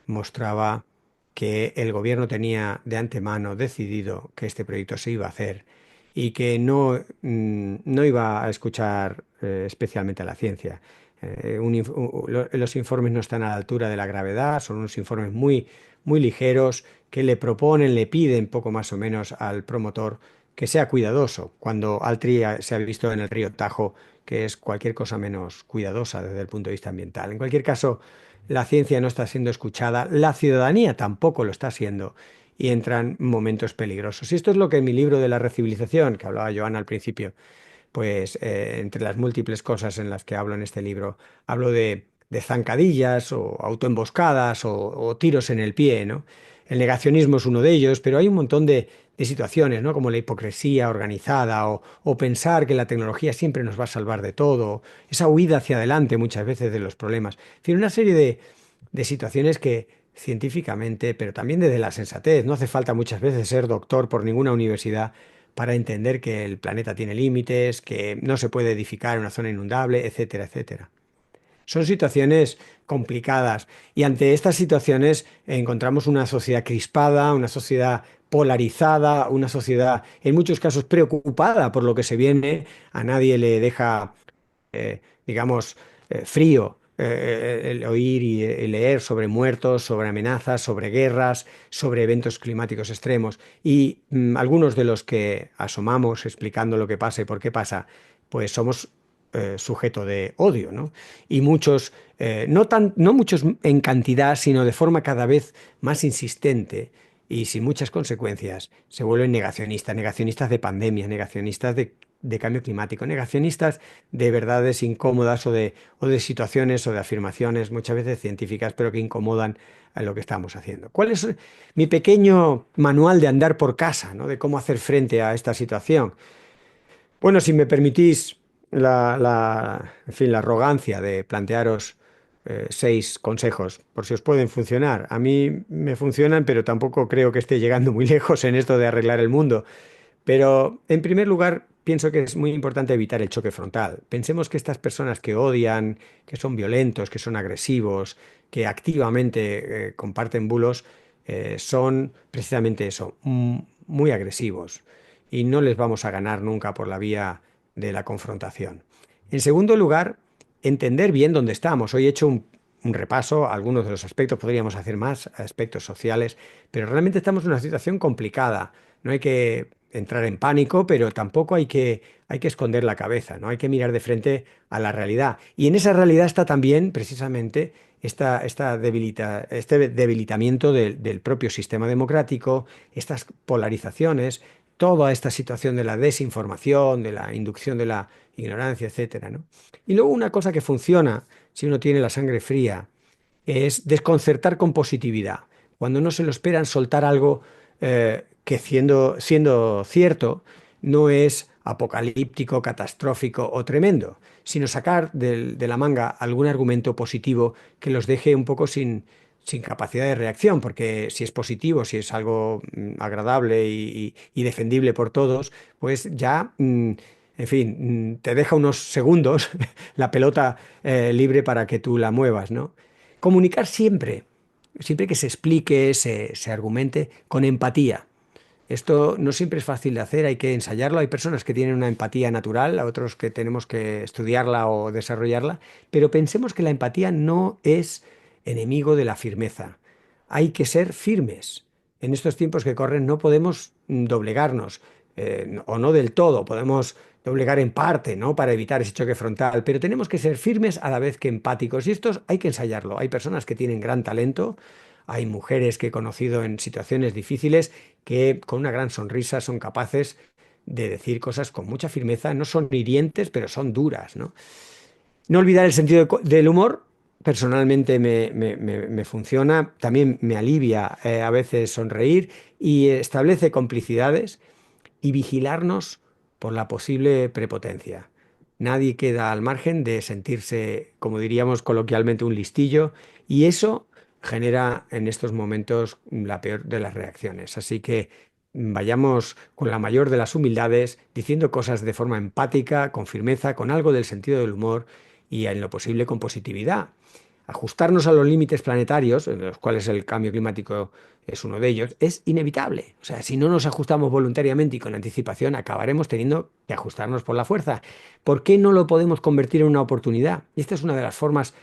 mostraba que el gobierno tenía de antemano decidido que este proyecto se iba a hacer y que no iba a escuchar especialmente a la ciencia. Los informes no están a la altura de la gravedad, son unos informes muy ligeros que le proponen, le piden poco más o menos al promotor que sea cuidadoso, cuando Altri se ha visto en el río Tajo, que es cualquier cosa menos cuidadosa desde el punto de vista ambiental. En cualquier caso, la ciencia no está siendo escuchada, la ciudadanía tampoco lo está siendo, y entran momentos peligrosos. Y esto es lo que en mi libro de la recivilización, que hablaba Joana al principio, pues entre las múltiples cosas en las que hablo en este libro, hablo de zancadillas o autoemboscadas o tiros en el pie, ¿no? El negacionismo es uno de ellos, pero hay un montón de situaciones, ¿no? Como la hipocresía organizada o pensar que la tecnología siempre nos va a salvar de todo, esa huida hacia adelante muchas veces de los problemas. Es decir, una serie de situaciones que científicamente, pero también desde la sensatez, no hace falta muchas veces ser doctor por ninguna universidad para entender que el planeta tiene límites, que no se puede edificar en una zona inundable, etcétera, etcétera. Son situaciones complicadas, y ante estas situaciones encontramos una sociedad crispada, una sociedad polarizada, una sociedad en muchos casos preocupada por lo que se viene. A nadie le deja, digamos, frío el oír y leer sobre muertos, sobre amenazas, sobre guerras, sobre eventos climáticos extremos. Y algunos de los que asomamos explicando lo que pasa y por qué pasa, pues somos sujeto de odio, ¿no? Y muchos, no muchos en cantidad, sino de forma cada vez más insistente y sin muchas consecuencias, se vuelven negacionistas, negacionistas de pandemias, negacionistas de cambio climático, negacionistas de verdades incómodas o de situaciones o de afirmaciones muchas veces científicas, pero que incomodan a lo que estamos haciendo. ¿Cuál es mi pequeño manual de andar por casa, ¿no? De cómo hacer frente a esta situación? Bueno, si me permitís en fin, la arrogancia de plantearos 6 consejos, por si os pueden funcionar. A mí me funcionan, pero tampoco creo que esté llegando muy lejos en esto de arreglar el mundo. Pero, en primer lugar, pienso que es muy importante evitar el choque frontal. Pensemos que estas personas que odian, que son violentos, que son agresivos, que activamente comparten bulos, son precisamente eso, muy agresivos. Y no les vamos a ganar nunca por la vía de la confrontación. En segundo lugar, entender bien dónde estamos. Hoy he hecho un repaso, algunos de los aspectos, podríamos hacer más aspectos sociales, pero realmente estamos en una situación complicada. No hay que entrar en pánico, pero tampoco hay que esconder la cabeza, ¿no? Hay que mirar de frente a la realidad. Y en esa realidad está también precisamente este debilitamiento del propio sistema democrático, estas polarizaciones, toda esta situación de la desinformación, de la inducción de la ignorancia, etcétera, ¿no? Y luego una cosa que funciona si uno tiene la sangre fría es desconcertar con positividad. Cuando no se lo esperan, soltar algo que siendo cierto no es apocalíptico, catastrófico o tremendo, sino sacar de la manga algún argumento positivo que los deje un poco sin capacidad de reacción, porque si es positivo, si es algo agradable y defendible por todos, pues ya, en fin, te deja unos segundos la pelota libre para que tú la muevas, ¿no? Comunicar siempre, siempre que se explique, se argumente con empatía. Esto no siempre es fácil de hacer, hay que ensayarlo. Hay personas que tienen una empatía natural, a otros que tenemos que estudiarla o desarrollarla, pero pensemos que la empatía no es enemigo de la firmeza. Hay que ser firmes. En estos tiempos que corren no podemos doblegarnos, o no del todo, podemos doblegar en parte, ¿no? Para evitar ese choque frontal, pero tenemos que ser firmes a la vez que empáticos. Y esto hay que ensayarlo. Hay personas que tienen gran talento, hay mujeres que he conocido en situaciones difíciles que con una gran sonrisa son capaces de decir cosas con mucha firmeza, no son hirientes, pero son duras, ¿no? No olvidar el sentido del humor, personalmente me funciona, también me alivia a veces sonreír y establece complicidades y vigilarnos por la posible prepotencia. Nadie queda al margen de sentirse, como diríamos coloquialmente, un listillo, y eso genera en estos momentos la peor de las reacciones. Así que vayamos con la mayor de las humildades, diciendo cosas de forma empática, con firmeza, con algo del sentido del humor y en lo posible con positividad. Ajustarnos a los límites planetarios, en los cuales el cambio climático es uno de ellos, es inevitable. O sea, si no nos ajustamos voluntariamente y con anticipación, acabaremos teniendo que ajustarnos por la fuerza. ¿Por qué no lo podemos convertir en una oportunidad? Y esta es una de las formas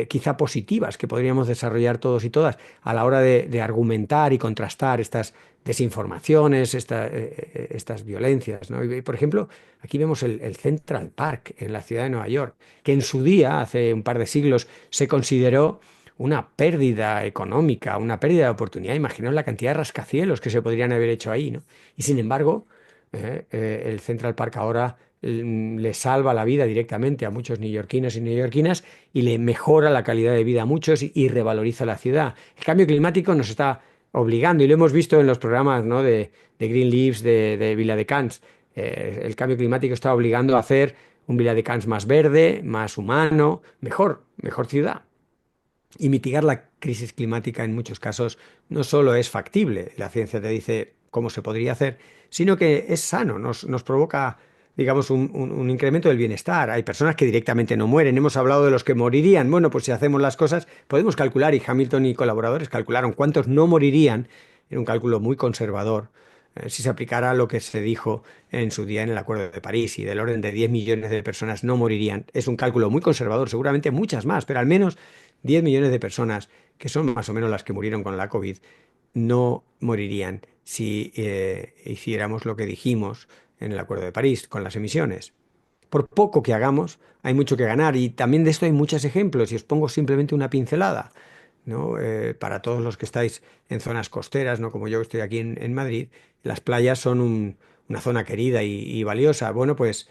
quizá positivas que podríamos desarrollar todos y todas a la hora de argumentar y contrastar estas desinformaciones, estas violencias, ¿no? Por ejemplo, aquí vemos el Central Park en la ciudad de Nueva York, que en su día, hace un par de siglos, se consideró una pérdida económica, una pérdida de oportunidad. Imaginaos la cantidad de rascacielos que se podrían haber hecho ahí, ¿no? Y sin embargo, el Central Park ahora le salva la vida directamente a muchos neoyorquinos y neoyorquinas y le mejora la calidad de vida a muchos y revaloriza la ciudad. El cambio climático nos está obligando, y lo hemos visto en los programas, ¿no? de Green Leaves, de Viladecans. El cambio climático está obligando a hacer un Viladecans más verde, más humano, mejor ciudad. Y mitigar la crisis climática en muchos casos no solo es factible, la ciencia te dice cómo se podría hacer, sino que es sano, nos provoca, digamos, un incremento del bienestar. Hay personas que directamente no mueren. Hemos hablado de los que morirían. Bueno, pues si hacemos las cosas, podemos calcular, y Hamilton y colaboradores calcularon cuántos no morirían. Era un cálculo muy conservador. Si se aplicara lo que se dijo en su día en el Acuerdo de París, y del orden de 10 millones de personas no morirían. Es un cálculo muy conservador, seguramente muchas más, pero al menos 10 millones de personas, que son más o menos las que murieron con la COVID, no morirían si hiciéramos lo que dijimos en el Acuerdo de París con las emisiones. Por poco que hagamos, hay mucho que ganar, y también de esto hay muchos ejemplos, y os pongo simplemente una pincelada, ¿no? Para todos los que estáis en zonas costeras, ¿no? Como yo que estoy aquí en Madrid, las playas son una zona querida y valiosa. Bueno, pues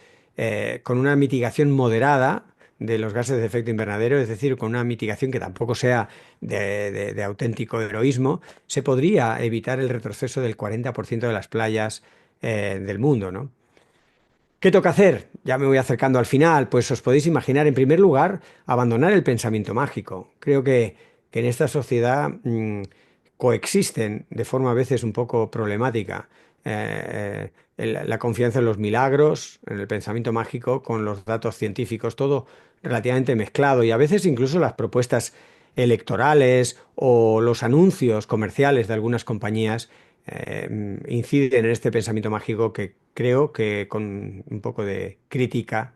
con una mitigación moderada de los gases de efecto invernadero, es decir, con una mitigación que tampoco sea de auténtico heroísmo, se podría evitar el retroceso del 40% de las playas del mundo, ¿no? ¿Qué toca hacer? Ya me voy acercando al final. Pues os podéis imaginar, en primer lugar, abandonar el pensamiento mágico. Creo que en esta sociedad coexisten de forma a veces un poco problemática la confianza en los milagros, en el pensamiento mágico, con los datos científicos, todo relativamente mezclado y a veces incluso las propuestas electorales o los anuncios comerciales de algunas compañías inciden en este pensamiento mágico que creo que con un poco de crítica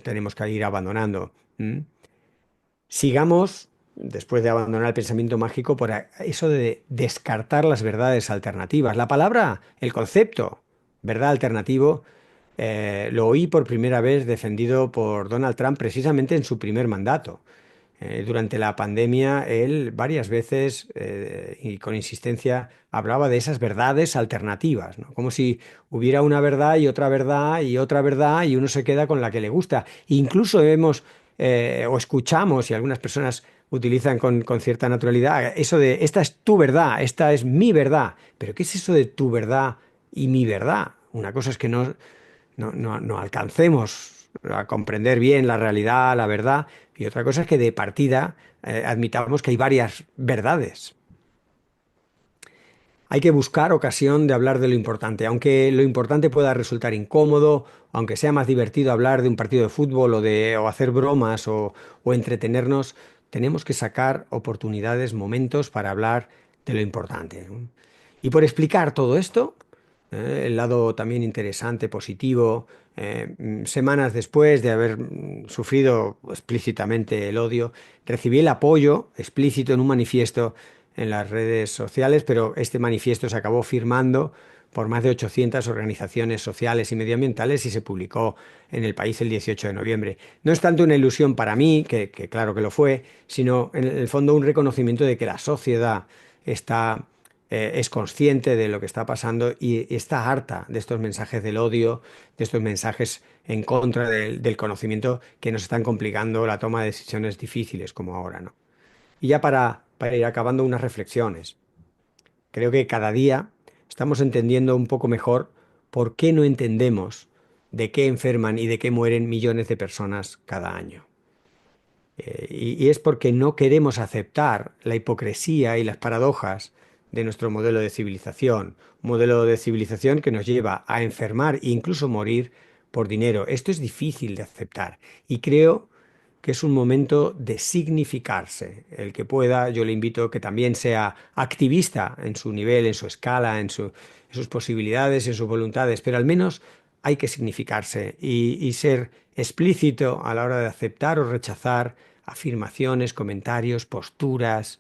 tenemos que ir abandonando. ¿Mm? Sigamos, después de abandonar el pensamiento mágico, por eso de descartar las verdades alternativas. La palabra, el concepto, verdad alternativo, lo oí por primera vez defendido por Donald Trump precisamente en su primer mandato. Durante la pandemia, él varias veces y con insistencia hablaba de esas verdades alternativas, ¿no? Como si hubiera una verdad y otra verdad y otra verdad y uno se queda con la que le gusta. Incluso vemos o escuchamos y algunas personas utilizan con cierta naturalidad eso de esta es tu verdad, esta es mi verdad. Pero ¿qué es eso de tu verdad y mi verdad? Una cosa es que no alcancemos a comprender bien la realidad, la verdad, y otra cosa es que de partida admitamos que hay varias verdades. Hay que buscar ocasión de hablar de lo importante, aunque lo importante pueda resultar incómodo, aunque sea más divertido hablar de un partido de fútbol o hacer bromas o entretenernos, tenemos que sacar oportunidades, momentos para hablar de lo importante, ¿no? Y por explicar todo esto, el lado también interesante, positivo, semanas después de haber sufrido explícitamente el odio, recibí el apoyo explícito en un manifiesto en las redes sociales, pero este manifiesto se acabó firmando por más de 800 organizaciones sociales y medioambientales y se publicó en El País el 18 de noviembre. No es tanto una ilusión para mí, que claro que lo fue, sino en el fondo un reconocimiento de que la sociedad es consciente de lo que está pasando y está harta de estos mensajes del odio, de estos mensajes en contra del conocimiento que nos están complicando la toma de decisiones difíciles como ahora, ¿no? Y ya para ir acabando unas reflexiones. Creo que cada día estamos entendiendo un poco mejor por qué no entendemos de qué enferman y de qué mueren millones de personas cada año. Y es porque no queremos aceptar la hipocresía y las paradojas de nuestro modelo de civilización. Un modelo de civilización que nos lleva a enfermar e incluso morir por dinero. Esto es difícil de aceptar y creo que es un momento de significarse. El que pueda, yo le invito a que también sea activista en su nivel, en su escala, en sus posibilidades, en sus voluntades, pero al menos hay que significarse y ser explícito a la hora de aceptar o rechazar afirmaciones, comentarios, posturas,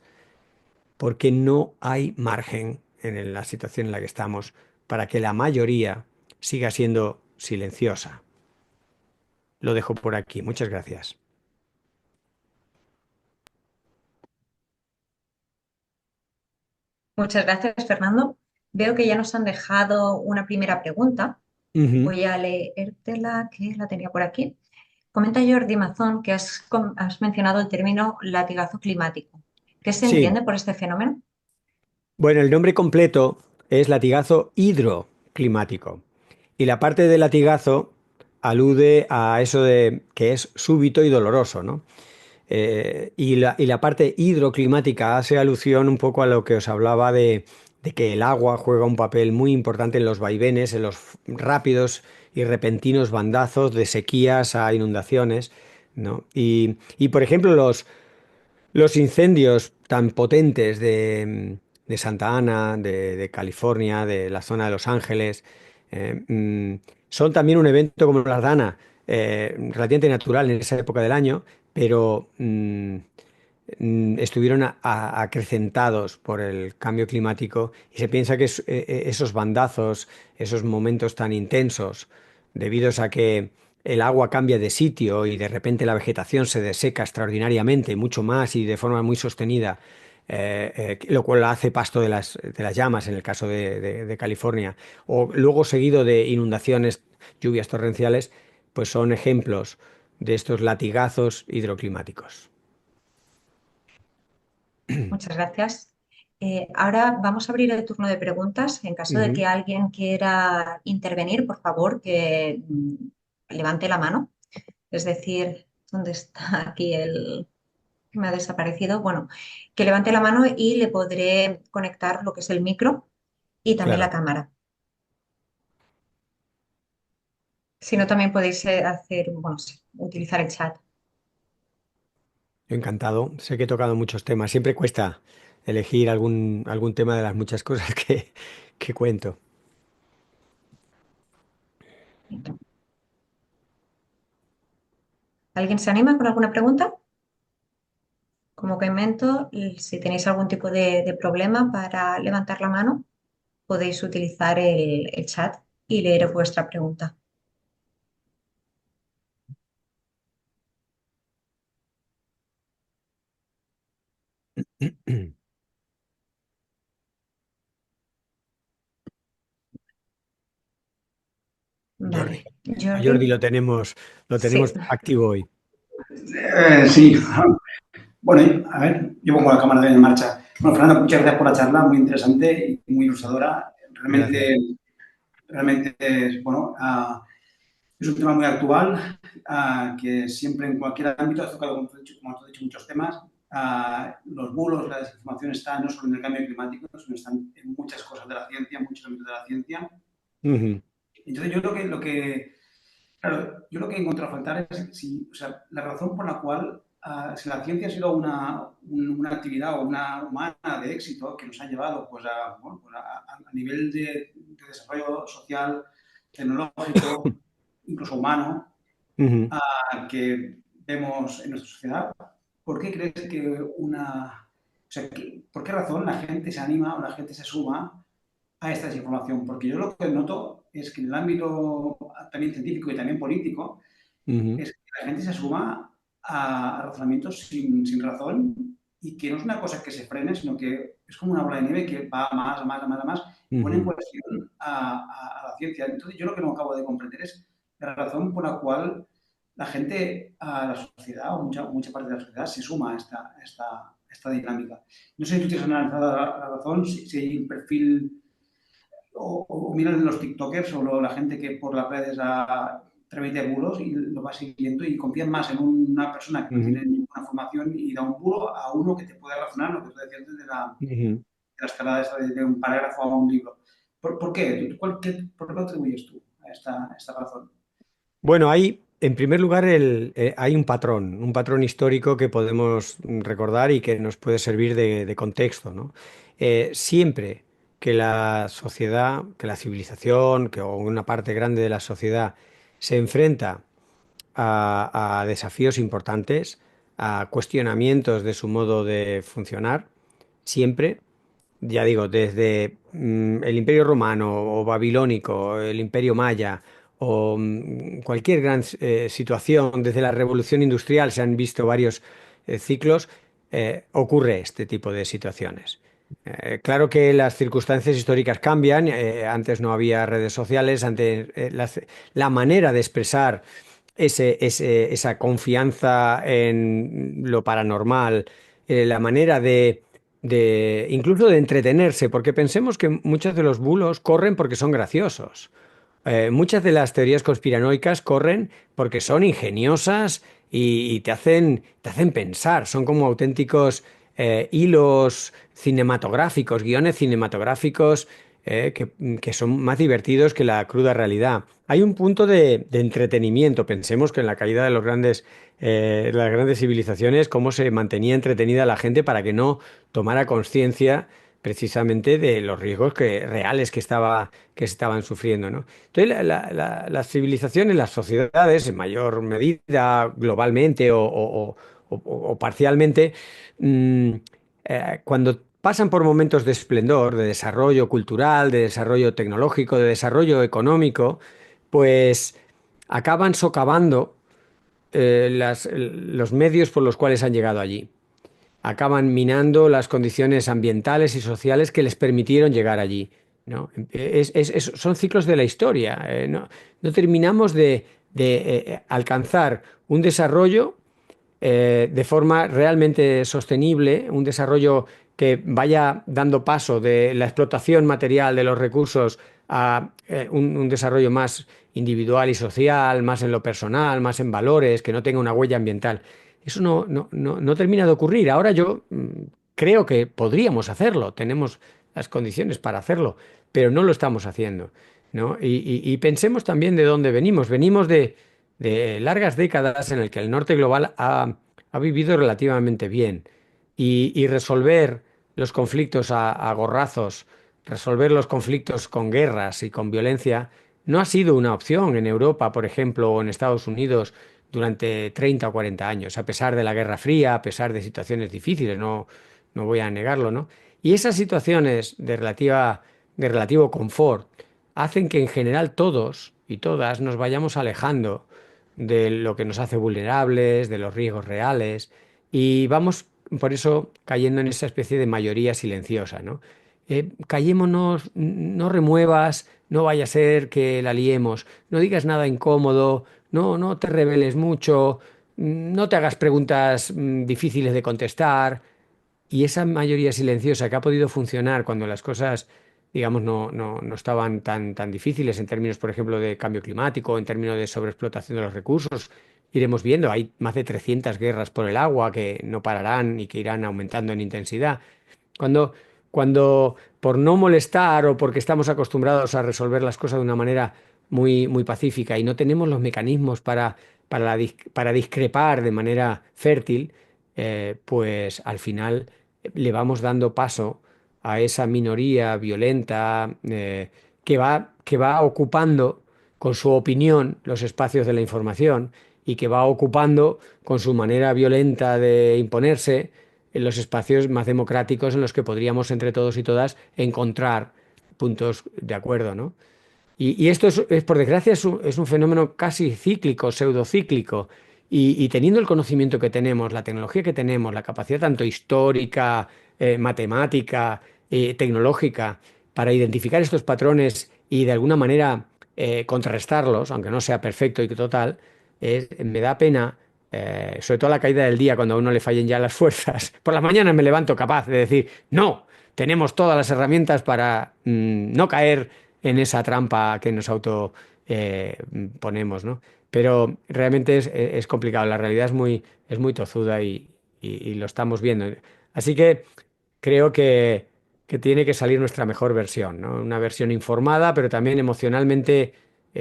porque no hay margen en la situación en la que estamos para que la mayoría siga siendo silenciosa. Lo dejo por aquí. Muchas gracias. Muchas gracias, Fernando. Veo que ya nos han dejado una primera pregunta. Ujú. Voy a leértela, que la tenía por aquí. Comenta Jordi Mazón que has mencionado el término latigazo climático. ¿Qué se Sí, entiende por este fenómeno? bueno, el nombre completo es latigazo hidroclimático. Y la parte de latigazo alude a eso de que es súbito y doloroso, ¿no? Y la parte hidroclimática hace alusión un poco a lo que os hablaba de que el agua juega un papel muy importante en los vaivenes, en los rápidos y repentinos bandazos de sequías a inundaciones, ¿no? Y, por ejemplo, los incendios tan potentes de Santa Ana, de California, de la zona de Los Ángeles, son también un evento como la Dana, relativamente natural en esa época del año, pero estuvieron acrecentados por el cambio climático y se piensa que esos bandazos, esos momentos tan intensos, debidos a que el agua cambia de sitio y de repente la vegetación se deseca extraordinariamente, mucho más y de forma muy sostenida, lo cual hace pasto de las llamas en el caso de California, o luego seguido de inundaciones, lluvias torrenciales, pues son ejemplos de estos latigazos hidroclimáticos. Muchas gracias. Ahora vamos a abrir el turno de preguntas. En caso de Ujú. que alguien quiera intervenir, por favor, que levante la mano. Es decir, ¿dónde está aquí el que me ha desaparecido? Bueno, que levante la mano y le podré conectar lo que es el micro y también la Claro, cámara. Si no, también podéis hacer, bueno, sí, utilizar el chat. yo encantado. Sé que he tocado muchos temas. Siempre cuesta elegir algún tema de las muchas cosas que cuento. ¿Alguien se anima con alguna pregunta? Como comento, si tenéis algún tipo de problema para levantar la mano, podéis utilizar el chat y leer vuestra pregunta. Jordi. Vale, A Jordi Jordi, lo sí, tenemos activo hoy. Sí, bueno, a ver, yo pongo la cámara en marcha. Bueno, Fernando, muchas gracias por la charla, muy interesante y muy ilustradora. Gracias. Realmente bueno, es un tema muy actual, que siempre en cualquier ámbito ha tocado, como has dicho, muchos temas. Los bulos, la desinformación están no solo en el cambio climático, sino están en muchas cosas de la ciencia, en muchos ámbitos de la ciencia. Ujú, Entonces, yo creo que claro, yo lo que he encontrado faltar es o sea, la razón por la cual, si la ciencia ha sido una actividad o una humana de éxito que nos ha llevado pues, bueno, pues a nivel de desarrollo social, tecnológico, incluso humano, ujú, que vemos en nuestra sociedad, ¿por qué crees que o sea, por qué razón la gente se anima o la gente se suma a esta desinformación? Porque yo lo que noto es que en el ámbito también científico y también político, ujú, es que la gente se suma a razonamientos sin razón y que no es una cosa que se frene, sino que es como una bola de nieve que va a más, a más, a más, a más, y pone en ujú. cuestión a la ciencia. Entonces, yo lo que no acabo de comprender es la razón por la cual la gente, a la sociedad, o mucha parte de la sociedad, se suma a esta dinámica. No sé si tú tienes analizado la razón, si hay un perfil o miran los TikTokers o la gente que por las redes transmite bulos y lo va siguiendo y confían más en una persona que no Ujú, tiene ninguna formación y da un bulo a uno que te puede razonar lo que tú decías ujú. de la escalada esa de un parágrafo a un libro. ¿Por qué? ¿Por qué lo atribuyes tú a esta razón? Bueno, en primer lugar, hay un patrón histórico que podemos recordar y que nos puede servir de contexto, ¿no? Siempre que la sociedad, que la civilización, o una parte grande de la sociedad se enfrenta a desafíos importantes, a cuestionamientos de su modo de funcionar, siempre, ya digo, desde el Imperio Romano o Babilónico, el Imperio Maya o cualquier gran situación, desde la Revolución Industrial se han visto varios ciclos, ocurre este tipo de situaciones. Claro que las circunstancias históricas cambian, antes no había redes sociales, antes la manera de expresar esa confianza en lo paranormal, la manera incluso de entretenerse, porque pensemos que muchos de los bulos corren porque son graciosos. Muchas de las teorías conspiranoicas corren porque son ingeniosas y te hacen pensar, son como auténticos hilos cinematográficos, guiones cinematográficos que son más divertidos que la cruda realidad. Hay un punto de entretenimiento. Pensemos que en la caída de las grandes civilizaciones, cómo se mantenía entretenida la gente para que no tomara conciencia precisamente de los riesgos reales que estaban sufriendo, ¿no? Entonces, las civilizaciones, las sociedades, en mayor medida, globalmente o parcialmente, mm, cuando pasan por momentos de esplendor, de desarrollo cultural, de desarrollo tecnológico, de desarrollo económico, pues acaban socavando los medios por los cuales han llegado allí. acaban minando las condiciones ambientales y sociales que les permitieron llegar allí, ¿no? Son ciclos de la historia. No terminamos de alcanzar un desarrollo de forma realmente sostenible, un desarrollo que vaya dando paso de la explotación material de los recursos a un desarrollo más individual y social, más en lo personal, más en valores, que no tenga una huella ambiental. Eso no termina de ocurrir. Ahora yo creo que podríamos hacerlo, tenemos las condiciones para hacerlo, pero no lo estamos haciendo, ¿no? Y pensemos también de dónde venimos. Venimos de largas décadas en el que el norte global ha vivido relativamente bien y resolver los conflictos a gorrazos, resolver los conflictos con guerras y con violencia, no ha sido una opción en Europa, por ejemplo, o en Estados Unidos durante 30 o 40 años, a pesar de la Guerra Fría, a pesar de situaciones difíciles, no voy a negarlo, ¿no? Y esas situaciones de relativo confort hacen que en general todos y todas nos vayamos alejando de lo que nos hace vulnerables, de los riesgos reales, y vamos por eso cayendo en esa especie de mayoría silenciosa, ¿no? Callémonos, no remuevas, no vaya a ser que la liemos, no digas nada incómodo, no te reveles mucho, no te hagas preguntas difíciles de contestar, y esa mayoría silenciosa que ha podido funcionar cuando las cosas, digamos, no estaban tan difíciles en términos, por ejemplo, de cambio climático, en términos de sobreexplotación de los recursos, iremos viendo, hay más de 300 guerras por el agua que no pararán y que irán aumentando en intensidad. Cuando, cuando por no molestar o porque estamos acostumbrados a resolver las cosas de una manera muy pacífica y no tenemos los mecanismos para discrepar de manera fértil, pues al final le vamos dando paso a esa minoría violenta que va ocupando con su opinión los espacios de la información y que va ocupando con su manera violenta de imponerse en los espacios más democráticos en los que podríamos entre todos y todas encontrar puntos de acuerdo, ¿no? Y esto por desgracia, es un fenómeno casi cíclico, pseudocíclico. Y teniendo el conocimiento que tenemos, la tecnología que tenemos, la capacidad tanto histórica, matemática, tecnológica, para identificar estos patrones y de alguna manera contrarrestarlos, aunque no sea perfecto y total, me da pena, sobre todo a la caída del día, cuando a uno le fallen ya las fuerzas. Por las mañanas me levanto capaz de decir, no, tenemos todas las herramientas para no caer en esa trampa que nos auto ponemos, ¿no? Pero realmente es complicado, la realidad es muy tozuda y lo estamos viendo. Así que creo que tiene que salir nuestra mejor versión, ¿no? Una versión informada, pero también emocionalmente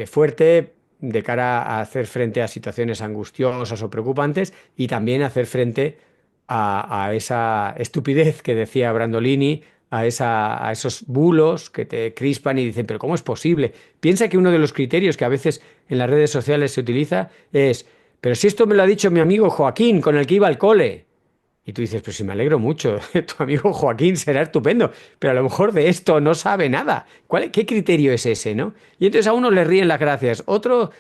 fuerte de cara a hacer frente a situaciones angustiosas o preocupantes y también hacer frente a esa estupidez que decía Brandolini, a esos bulos que te crispan y dicen, pero ¿cómo es posible? Piensa que uno de los criterios que a veces en las redes sociales se utiliza es, pero si esto me lo ha dicho mi amigo Joaquín, con el que iba al cole. Y tú dices, pues sí, me alegro mucho, tu amigo Joaquín será estupendo, pero a lo mejor de esto no sabe nada. ¿Qué criterio es ese, no? Y entonces a uno le ríen las gracias, otro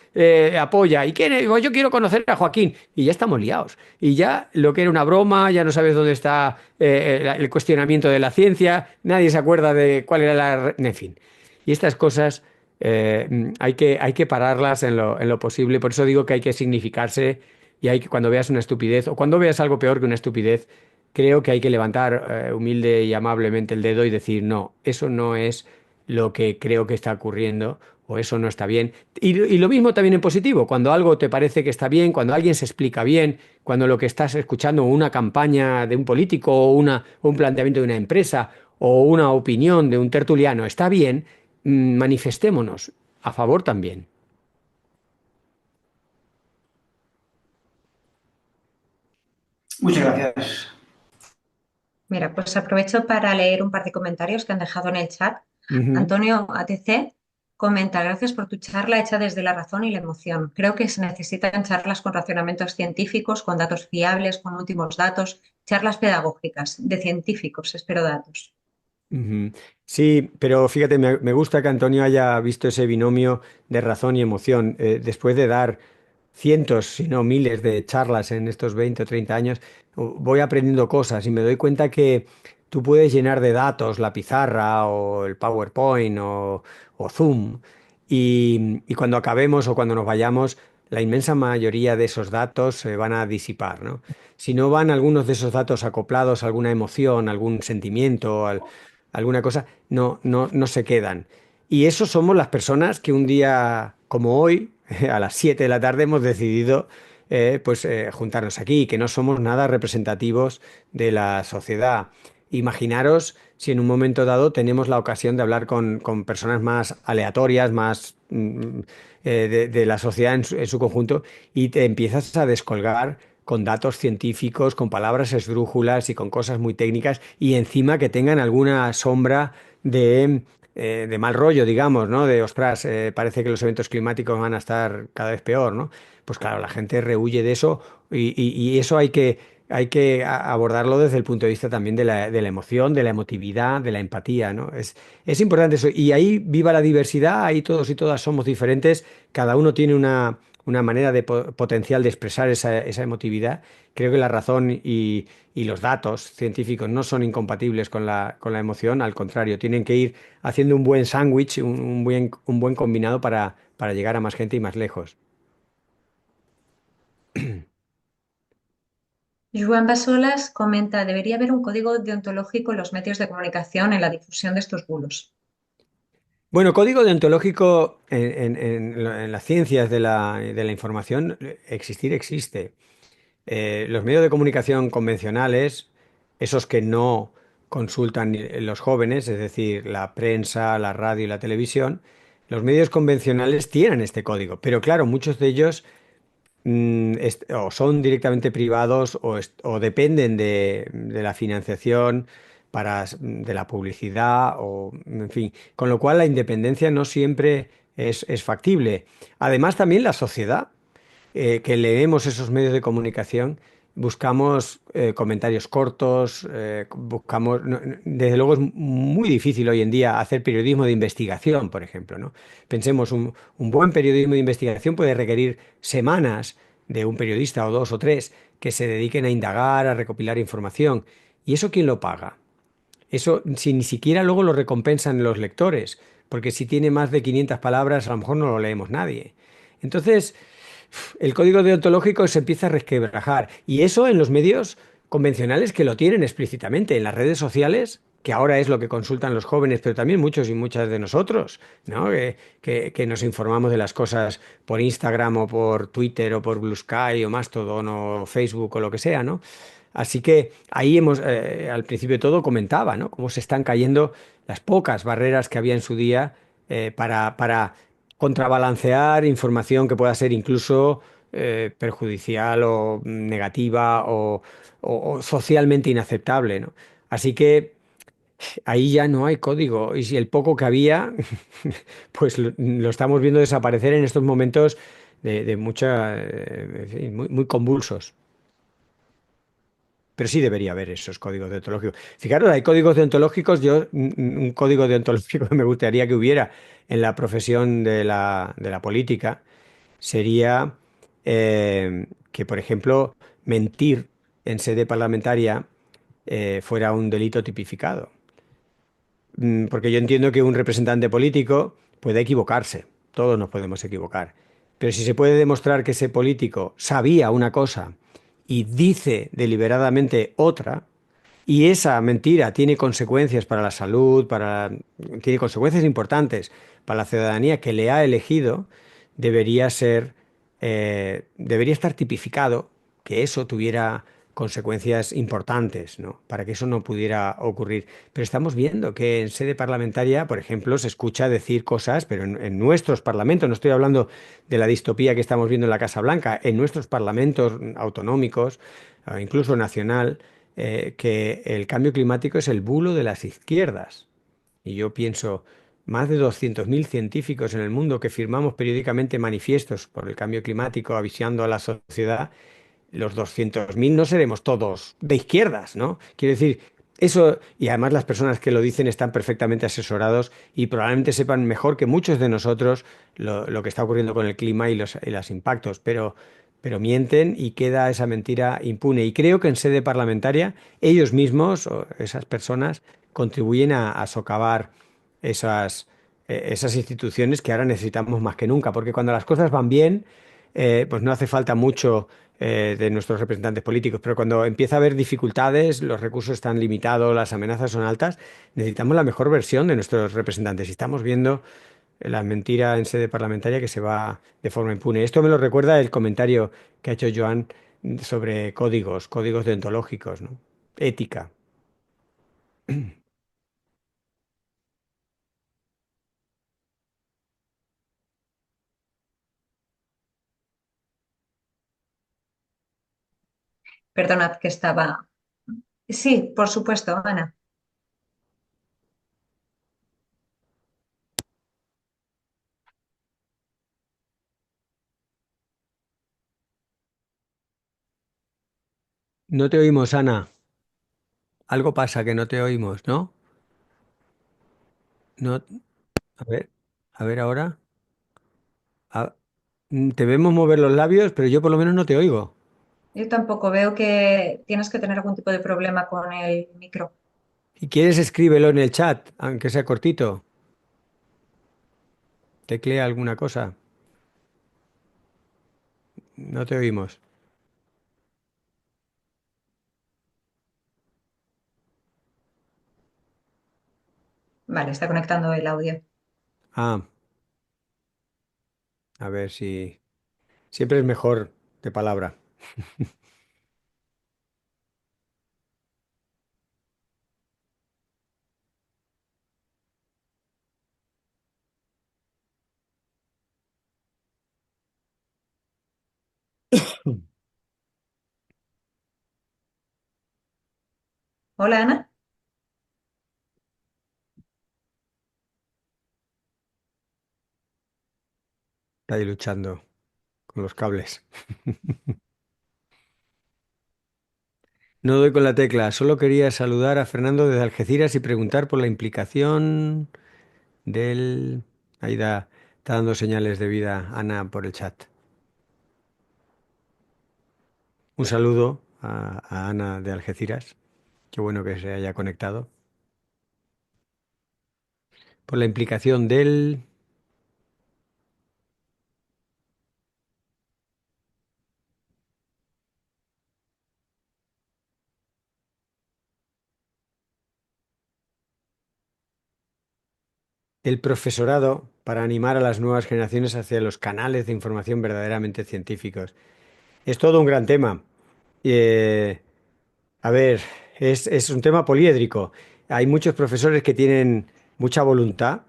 apoya, y pues yo quiero conocer a Joaquín, y ya estamos liados. Y ya lo que era una broma, ya no sabes dónde está el cuestionamiento de la ciencia, nadie se acuerda de cuál era En fin, y estas cosas hay que pararlas en lo posible, por eso digo que hay que significarse y hay que, cuando veas una estupidez o cuando veas algo peor que una estupidez, creo que hay que levantar humilde y amablemente el dedo y decir, no, eso no es lo que creo que está ocurriendo o eso no está bien. Y lo mismo también en positivo, cuando algo te parece que está bien, cuando alguien se explica bien, cuando lo que estás escuchando, una campaña de un político o un planteamiento de una empresa o una opinión de un tertuliano está bien, manifestémonos a favor también. Muchas gracias. Mira, pues aprovecho para leer un par de comentarios que han dejado en el chat. Ujú. Antonio ATC comenta, gracias por tu charla hecha desde la razón y la emoción. Creo que se necesitan charlas con racionamientos científicos, con datos fiables, con últimos datos, charlas pedagógicas de científicos, espero datos. Ujú. Sí, pero fíjate, me gusta que Antonio haya visto ese binomio de razón y emoción. Después de dar cientos, si no miles de charlas en estos 20 o 30 años, voy aprendiendo cosas y me doy cuenta que tú puedes llenar de datos la pizarra o el PowerPoint o Zoom y cuando acabemos o cuando nos vayamos, la inmensa mayoría de esos datos se van a disipar, ¿no? Si no van algunos de esos datos acoplados a alguna emoción, algún sentimiento, alguna cosa, no se quedan. Y eso somos las personas que un día como hoy, a las 7 de la tarde, hemos decidido juntarnos aquí, que no somos nada representativos de la sociedad. Imaginaros si en un momento dado tenemos la ocasión de hablar con personas más aleatorias, más de la sociedad en su conjunto, y te empiezas a descolgar con datos científicos, con palabras esdrújulas y con cosas muy técnicas, y encima que tengan alguna sombra de mal rollo, digamos, ¿no? De, ostras, parece que los eventos climáticos van a estar cada vez peor, ¿no? Pues claro, la gente rehuye de eso y eso hay que abordarlo desde el punto de vista también de la emoción, de la emotividad, de la empatía, ¿no? Es importante eso. Y ahí viva la diversidad, ahí todos y todas somos diferentes, cada uno tiene una manera potencial de expresar esa emotividad. Creo que la razón y los datos científicos no son incompatibles con la emoción, al contrario, tienen que ir haciendo un buen sándwich, un buen combinado para llegar a más gente y más lejos. Joan Basolas comenta, debería haber un código deontológico en los medios de comunicación en la difusión de estos bulos. Bueno, código deontológico en las ciencias de la información, existir existe. Los medios de comunicación convencionales, esos que no consultan los jóvenes, es decir, la prensa, la radio y la televisión, los medios convencionales tienen este código, pero claro, muchos de ellos o son directamente privados o dependen de la financiación de la publicidad o, en fin, con lo cual la independencia no siempre es factible. Además, también la sociedad que leemos esos medios de comunicación, buscamos comentarios cortos, buscamos, desde luego es muy difícil hoy en día hacer periodismo de investigación, por ejemplo, ¿no? Pensemos, un buen periodismo de investigación puede requerir semanas de un periodista o dos o tres que se dediquen a indagar, a recopilar información. ¿Y eso quién lo paga? Eso si ni siquiera luego lo recompensan los lectores, porque si tiene más de 500 palabras a lo mejor no lo leemos nadie. Entonces, el código deontológico se empieza a resquebrajar. Y eso en los medios convencionales que lo tienen explícitamente, en las redes sociales, que ahora es lo que consultan los jóvenes, pero también muchos y muchas de nosotros, ¿no? Que nos informamos de las cosas por Instagram o por Twitter o por Blue Sky o Mastodon o Facebook o lo que sea, ¿no? Así que ahí al principio de todo comentaba, ¿no? Cómo se están cayendo las pocas barreras que había en su día para contrabalancear información que pueda ser incluso perjudicial o negativa o socialmente inaceptable, ¿no? Así que ahí ya no hay código y si el poco que había, pues lo estamos viendo desaparecer en estos momentos de mucha, en fin, muy convulsos. Pero sí debería haber esos códigos deontológicos. Fijaros, hay códigos deontológicos. Un código deontológico que me gustaría que hubiera en la profesión de la política sería que, por ejemplo, mentir en sede parlamentaria fuera un delito tipificado. Porque yo entiendo que un representante político puede equivocarse, todos nos podemos equivocar, pero si se puede demostrar que ese político sabía una cosa y dice deliberadamente otra, y esa mentira tiene consecuencias para la salud, tiene consecuencias importantes para la ciudadanía que le ha elegido, debería ser, debería estar tipificado que eso tuviera consecuencias importantes, ¿no? Para que eso no pudiera ocurrir. Pero estamos viendo que en sede parlamentaria, por ejemplo, se escucha decir cosas, pero en nuestros parlamentos, no estoy hablando de la distopía que estamos viendo en la Casa Blanca, en nuestros parlamentos autonómicos, incluso nacional, que el cambio climático es el bulo de las izquierdas. Y yo pienso, más de 200.000 científicos en el mundo que firmamos periódicamente manifiestos por el cambio climático, avisando a la sociedad, los 200.000 no seremos todos de izquierdas, ¿no? Quiero decir, Eso, y además las personas que lo dicen están perfectamente asesorados y probablemente sepan mejor que muchos de nosotros lo que está ocurriendo con el clima y los impactos, pero mienten y queda esa mentira impune. Y creo que en sede parlamentaria ellos mismos, o esas personas, contribuyen a socavar esas, esas instituciones que ahora necesitamos más que nunca, porque cuando las cosas van bien, pues no hace falta mucho de nuestros representantes políticos, pero cuando empieza a haber dificultades, los recursos están limitados, las amenazas son altas, necesitamos la mejor versión de nuestros representantes. Y estamos viendo la mentira en sede parlamentaria que se va de forma impune. Esto me lo recuerda el comentario que ha hecho Joan sobre códigos deontológicos, ¿no? Ética. Perdonad que estaba. Sí, por supuesto, Ana. No te oímos, Ana. Algo pasa que no te oímos, ¿no? No, a ver, a ver ahora. A- te vemos mover los labios, pero yo por lo menos no te oigo. Yo tampoco veo que tienes que tener algún tipo de problema con el micro. Si quieres, escríbelo en el chat, aunque sea cortito. Teclea alguna cosa. No te oímos. Vale, está conectando el audio. Ah, a ver si... Siempre es mejor de palabra. Hola, Ana. Está ahí luchando con los cables. No doy con la tecla. Solo quería saludar a Fernando desde Algeciras y preguntar por la implicación del... Ahí está dando señales de vida Ana por el chat. Un saludo a Ana de Algeciras. Qué bueno que se haya conectado. Por la implicación del profesorado para animar a las nuevas generaciones hacia los canales de información verdaderamente científicos. Es todo un gran tema. Eh, A ver, es un tema poliédrico. Hay muchos profesores que tienen mucha voluntad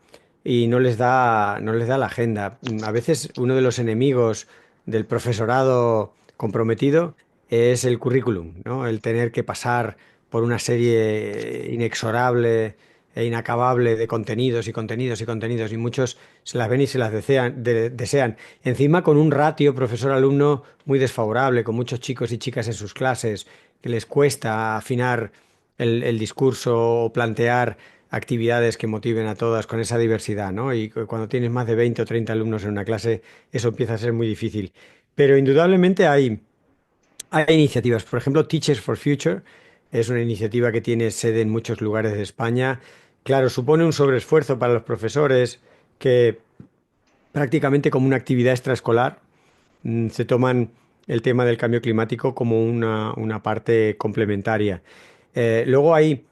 y no les da la agenda. A veces uno de los enemigos del profesorado comprometido es el currículum, ¿no? El tener que pasar por una serie inexorable e inacabable de contenidos y contenidos y contenidos, y muchos se las ven y se las desean. Encima con un ratio profesor-alumno muy desfavorable, con muchos chicos y chicas en sus clases que les cuesta afinar el discurso o plantear actividades que motiven a todas con esa diversidad, ¿no? Y cuando tienes más de 20 o 30 alumnos en una clase, eso empieza a ser muy difícil. Pero indudablemente hay iniciativas. Por ejemplo, Teachers for Future es una iniciativa que tiene sede en muchos lugares de España. Claro, supone un sobreesfuerzo para los profesores que prácticamente como una actividad extraescolar se toman el tema del cambio climático como una parte complementaria. Luego hay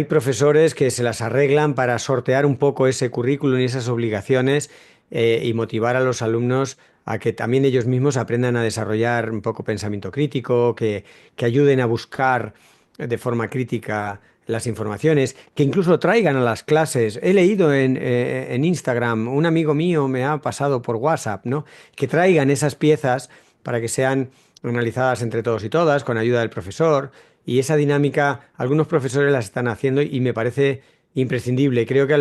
profesores que se las arreglan para sortear un poco ese currículum y esas obligaciones y motivar a los alumnos a que también ellos mismos aprendan a desarrollar un poco pensamiento crítico, que ayuden a buscar de forma crítica las informaciones, que incluso traigan a las clases. He leído en Instagram, un amigo mío me ha pasado por WhatsApp, ¿no? Que traigan esas piezas para que sean analizadas entre todos y todas, con ayuda del profesor. Y esa dinámica, algunos profesores las están haciendo y me parece imprescindible. Creo que a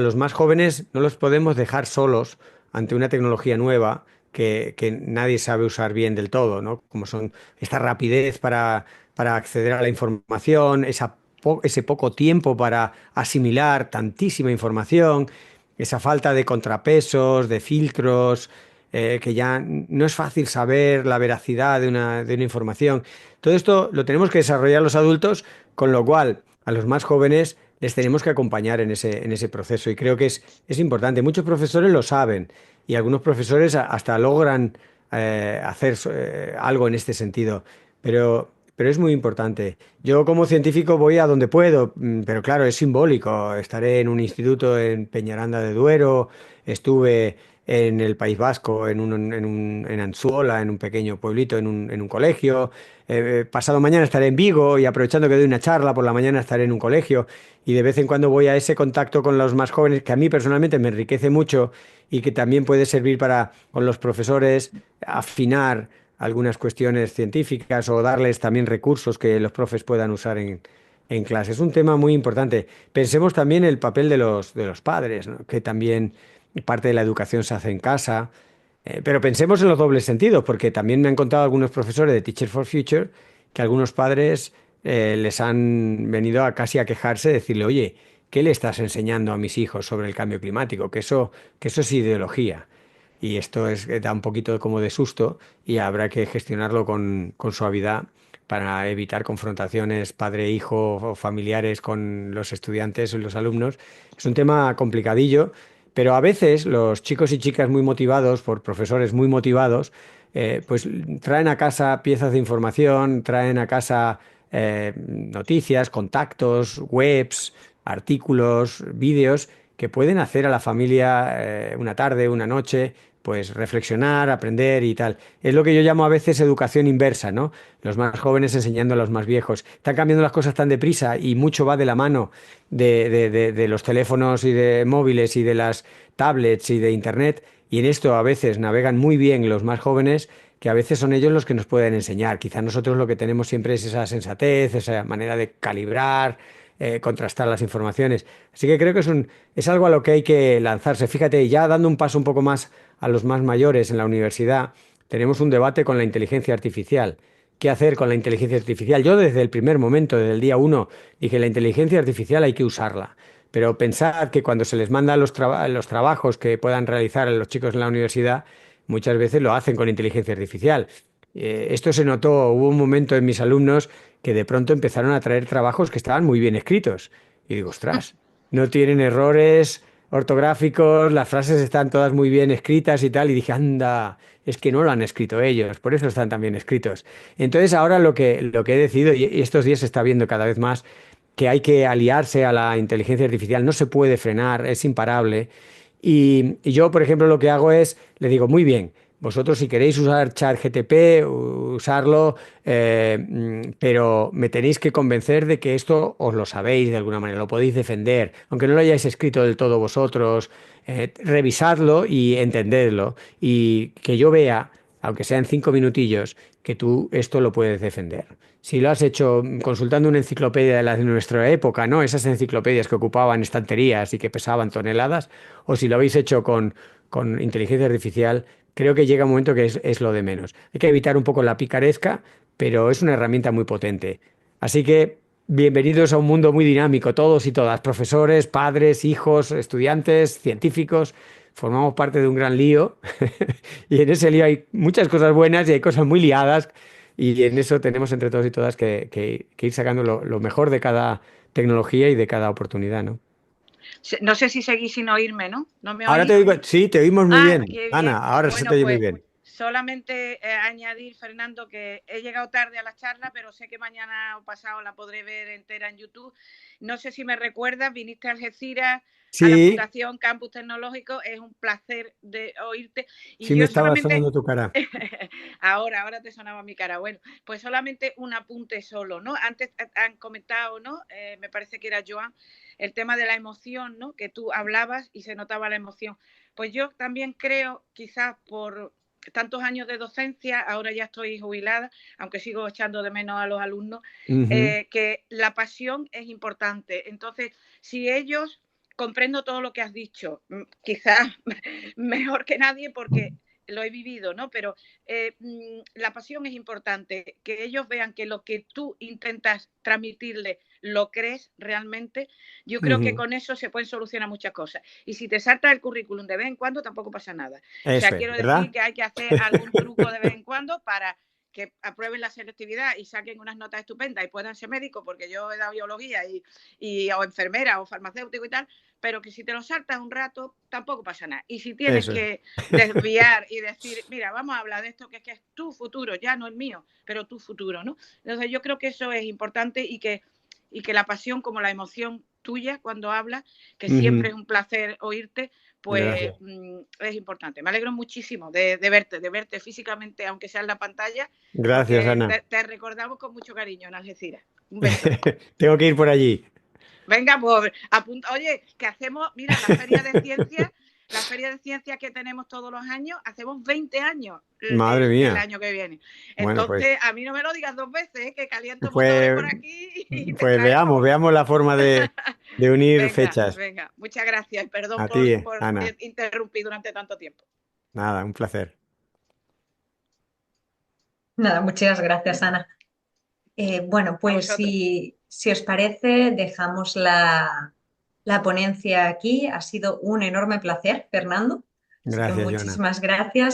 los más jóvenes no los podemos dejar solos ante una tecnología nueva que nadie sabe usar bien del todo, ¿no? Como son esta rapidez para acceder a la información, esa ese poco tiempo para asimilar tantísima información, esa falta de contrapesos, de filtros, que ya no es fácil saber la veracidad de una información. Todo esto lo tenemos que desarrollar los adultos, con lo cual a los más jóvenes les tenemos que acompañar en ese proceso y creo que es importante. Muchos profesores lo saben y algunos profesores hasta logran hacer algo en este sentido, pero es muy importante. Yo como científico voy a donde puedo, pero claro, es simbólico. Estaré en un instituto en Peñaranda de Duero, estuve en el País Vasco, en Anzuola, en un pequeño pueblito, en un colegio. Pasado mañana estaré en Vigo y aprovechando que doy una charla, por la mañana estaré en un colegio y de vez en cuando voy a ese contacto con los más jóvenes, que a mí personalmente me enriquece mucho y que también puede servir para con los profesores afinar algunas cuestiones científicas o darles también recursos que los profes puedan usar en clase. Es un tema muy importante. Pensemos también el papel de los padres, ¿no? Que también parte de la educación se hace en casa. Pero pensemos en los dobles sentidos, porque también me han contado algunos profesores de Teacher for Future que algunos padres les han venido a casi a quejarse, decirle, oye, ¿qué le estás enseñando a mis hijos sobre el cambio climático? Que eso es ideología. Y esto da un poquito como de susto y habrá que gestionarlo con suavidad para evitar confrontaciones padre-hijo o familiares con los estudiantes o los alumnos. Es un tema complicadillo, pero a veces los chicos y chicas muy motivados por profesores muy motivados, pues traen a casa piezas de información, traen a casa noticias, contactos, webs, artículos, vídeos que pueden hacer a la familia una tarde, una noche, pues reflexionar, aprender y tal. Es lo que yo llamo a veces educación inversa, ¿no? Los más jóvenes enseñando a los más viejos. Están cambiando las cosas tan deprisa y mucho va de la mano de los teléfonos y de móviles y de las tablets y de internet. Y en esto a veces navegan muy bien los más jóvenes, que a veces son ellos los que nos pueden enseñar. Quizá nosotros lo que tenemos siempre es esa sensatez, esa manera de calibrar, contrastar las informaciones. Así que creo que es algo a lo que hay que lanzarse. Fíjate, ya dando un paso un poco más a los más mayores en la universidad, tenemos un debate con la inteligencia artificial. ¿Qué hacer con la inteligencia artificial? Yo desde el primer momento, desde el día uno, dije, la inteligencia artificial hay que usarla. Pero pensad que cuando se les manda los trabajos que puedan realizar los chicos en la universidad, muchas veces lo hacen con inteligencia artificial. Esto se notó, hubo un momento en mis alumnos que de pronto empezaron a traer trabajos que estaban muy bien escritos. Y digo, ostras, no tienen errores ortográficos, las frases están todas muy bien escritas y tal. Y dije, anda, es que no lo han escrito ellos, por eso están tan bien escritos. Entonces ahora lo que he decidido, y estos días se está viendo cada vez más, que hay que aliarse a la inteligencia artificial, no se puede frenar, es imparable. Y yo, por ejemplo, lo que hago es, le digo, muy bien, vosotros si queréis usar ChatGPT, usarlo, pero me tenéis que convencer de que esto os lo sabéis de alguna manera, lo podéis defender, aunque no lo hayáis escrito del todo vosotros, revisadlo y entendedlo. Y que yo vea, aunque sean 5 minutillos, que tú esto lo puedes defender. Si lo has hecho consultando una enciclopedia de la de nuestra época, ¿no? Esas enciclopedias que ocupaban estanterías y que pesaban toneladas, o si lo habéis hecho con inteligencia artificial, creo que llega un momento que es lo de menos. Hay que evitar un poco la picaresca, pero es una herramienta muy potente. Así que bienvenidos a un mundo muy dinámico, todos y todas, profesores, padres, hijos, estudiantes, científicos. Formamos parte de un gran lío y en ese lío hay muchas cosas buenas y hay cosas muy liadas y en eso tenemos entre todos y todas que ir sacando lo mejor de cada tecnología y de cada oportunidad, ¿no? No sé si seguís sin oírme, ¿no? ¿No me Ahora te oís? oigo, sí, te oímos muy Ah, bien, qué Ana, bien. ahora se te Bueno, oye muy pues bien. solamente añadir, Fernando, que he llegado tarde a la charla, pero sé que mañana o pasado la podré ver entera en YouTube. No sé si me recuerdas, viniste a Algeciras, a la Sí, Fundación Campus Tecnológico, es un placer de oírte. Y sí me yo estaba solamente, sonando tu cara. ahora te sonaba mi cara. Bueno, pues solamente un apunte solo, ¿no? Antes han comentado, ¿no? Me parece que era Joan, el tema de la emoción, ¿no? Que tú hablabas y se notaba la emoción. Pues yo también creo, quizás por tantos años de docencia, ahora ya estoy jubilada, aunque sigo echando de menos a los alumnos, Ujú. que la pasión es importante. Entonces, si ellos, comprendo todo lo que has dicho, quizás mejor que nadie, porque lo he vivido, ¿no? Pero la pasión es importante, que ellos vean que lo que tú intentas transmitirle lo crees realmente. Yo creo que con eso se pueden solucionar muchas cosas. Y si te saltas el currículum de vez en cuando, tampoco pasa nada. O sea, Eso es, quiero ¿verdad? decir que hay que hacer algún truco de vez en cuando para que aprueben la selectividad y saquen unas notas estupendas y puedan ser médicos, porque yo he dado biología o enfermera o farmacéutico y tal, pero que si te lo saltas un rato tampoco pasa nada. Y si tienes Eso es. que desviar y decir, mira, vamos a hablar de esto, que es tu futuro, ya no el mío, pero tu futuro, ¿no? Entonces yo creo que eso es importante y que la pasión, como la emoción tuya cuando hablas, que siempre es un placer oírte, pues Gracias. es importante. Me alegro muchísimo de verte físicamente, aunque sea en la pantalla. Gracias, Porque Ana. te recordamos con mucho cariño en Algeciras. Un beso. Tengo que ir por allí. Venga, pues apunta. Oye, que hacemos, mira, la feria de ciencias que tenemos todos los años, hacemos 20 años Madre mía. el año que viene. Bueno, Entonces, pues, a mí no me lo digas dos veces, que caliento motores por aquí y te pues traemos. veamos la forma de unir Venga, fechas. venga. Muchas gracias. Y perdón A ti, por Ana. interrumpir durante tanto tiempo. Nada, un placer. Nada, muchas gracias, Ana. Bueno, A pues vosotros. si os parece, dejamos la ponencia aquí. Ha sido un enorme placer, Fernando. Así que Gracias, Joana. muchísimas gracias.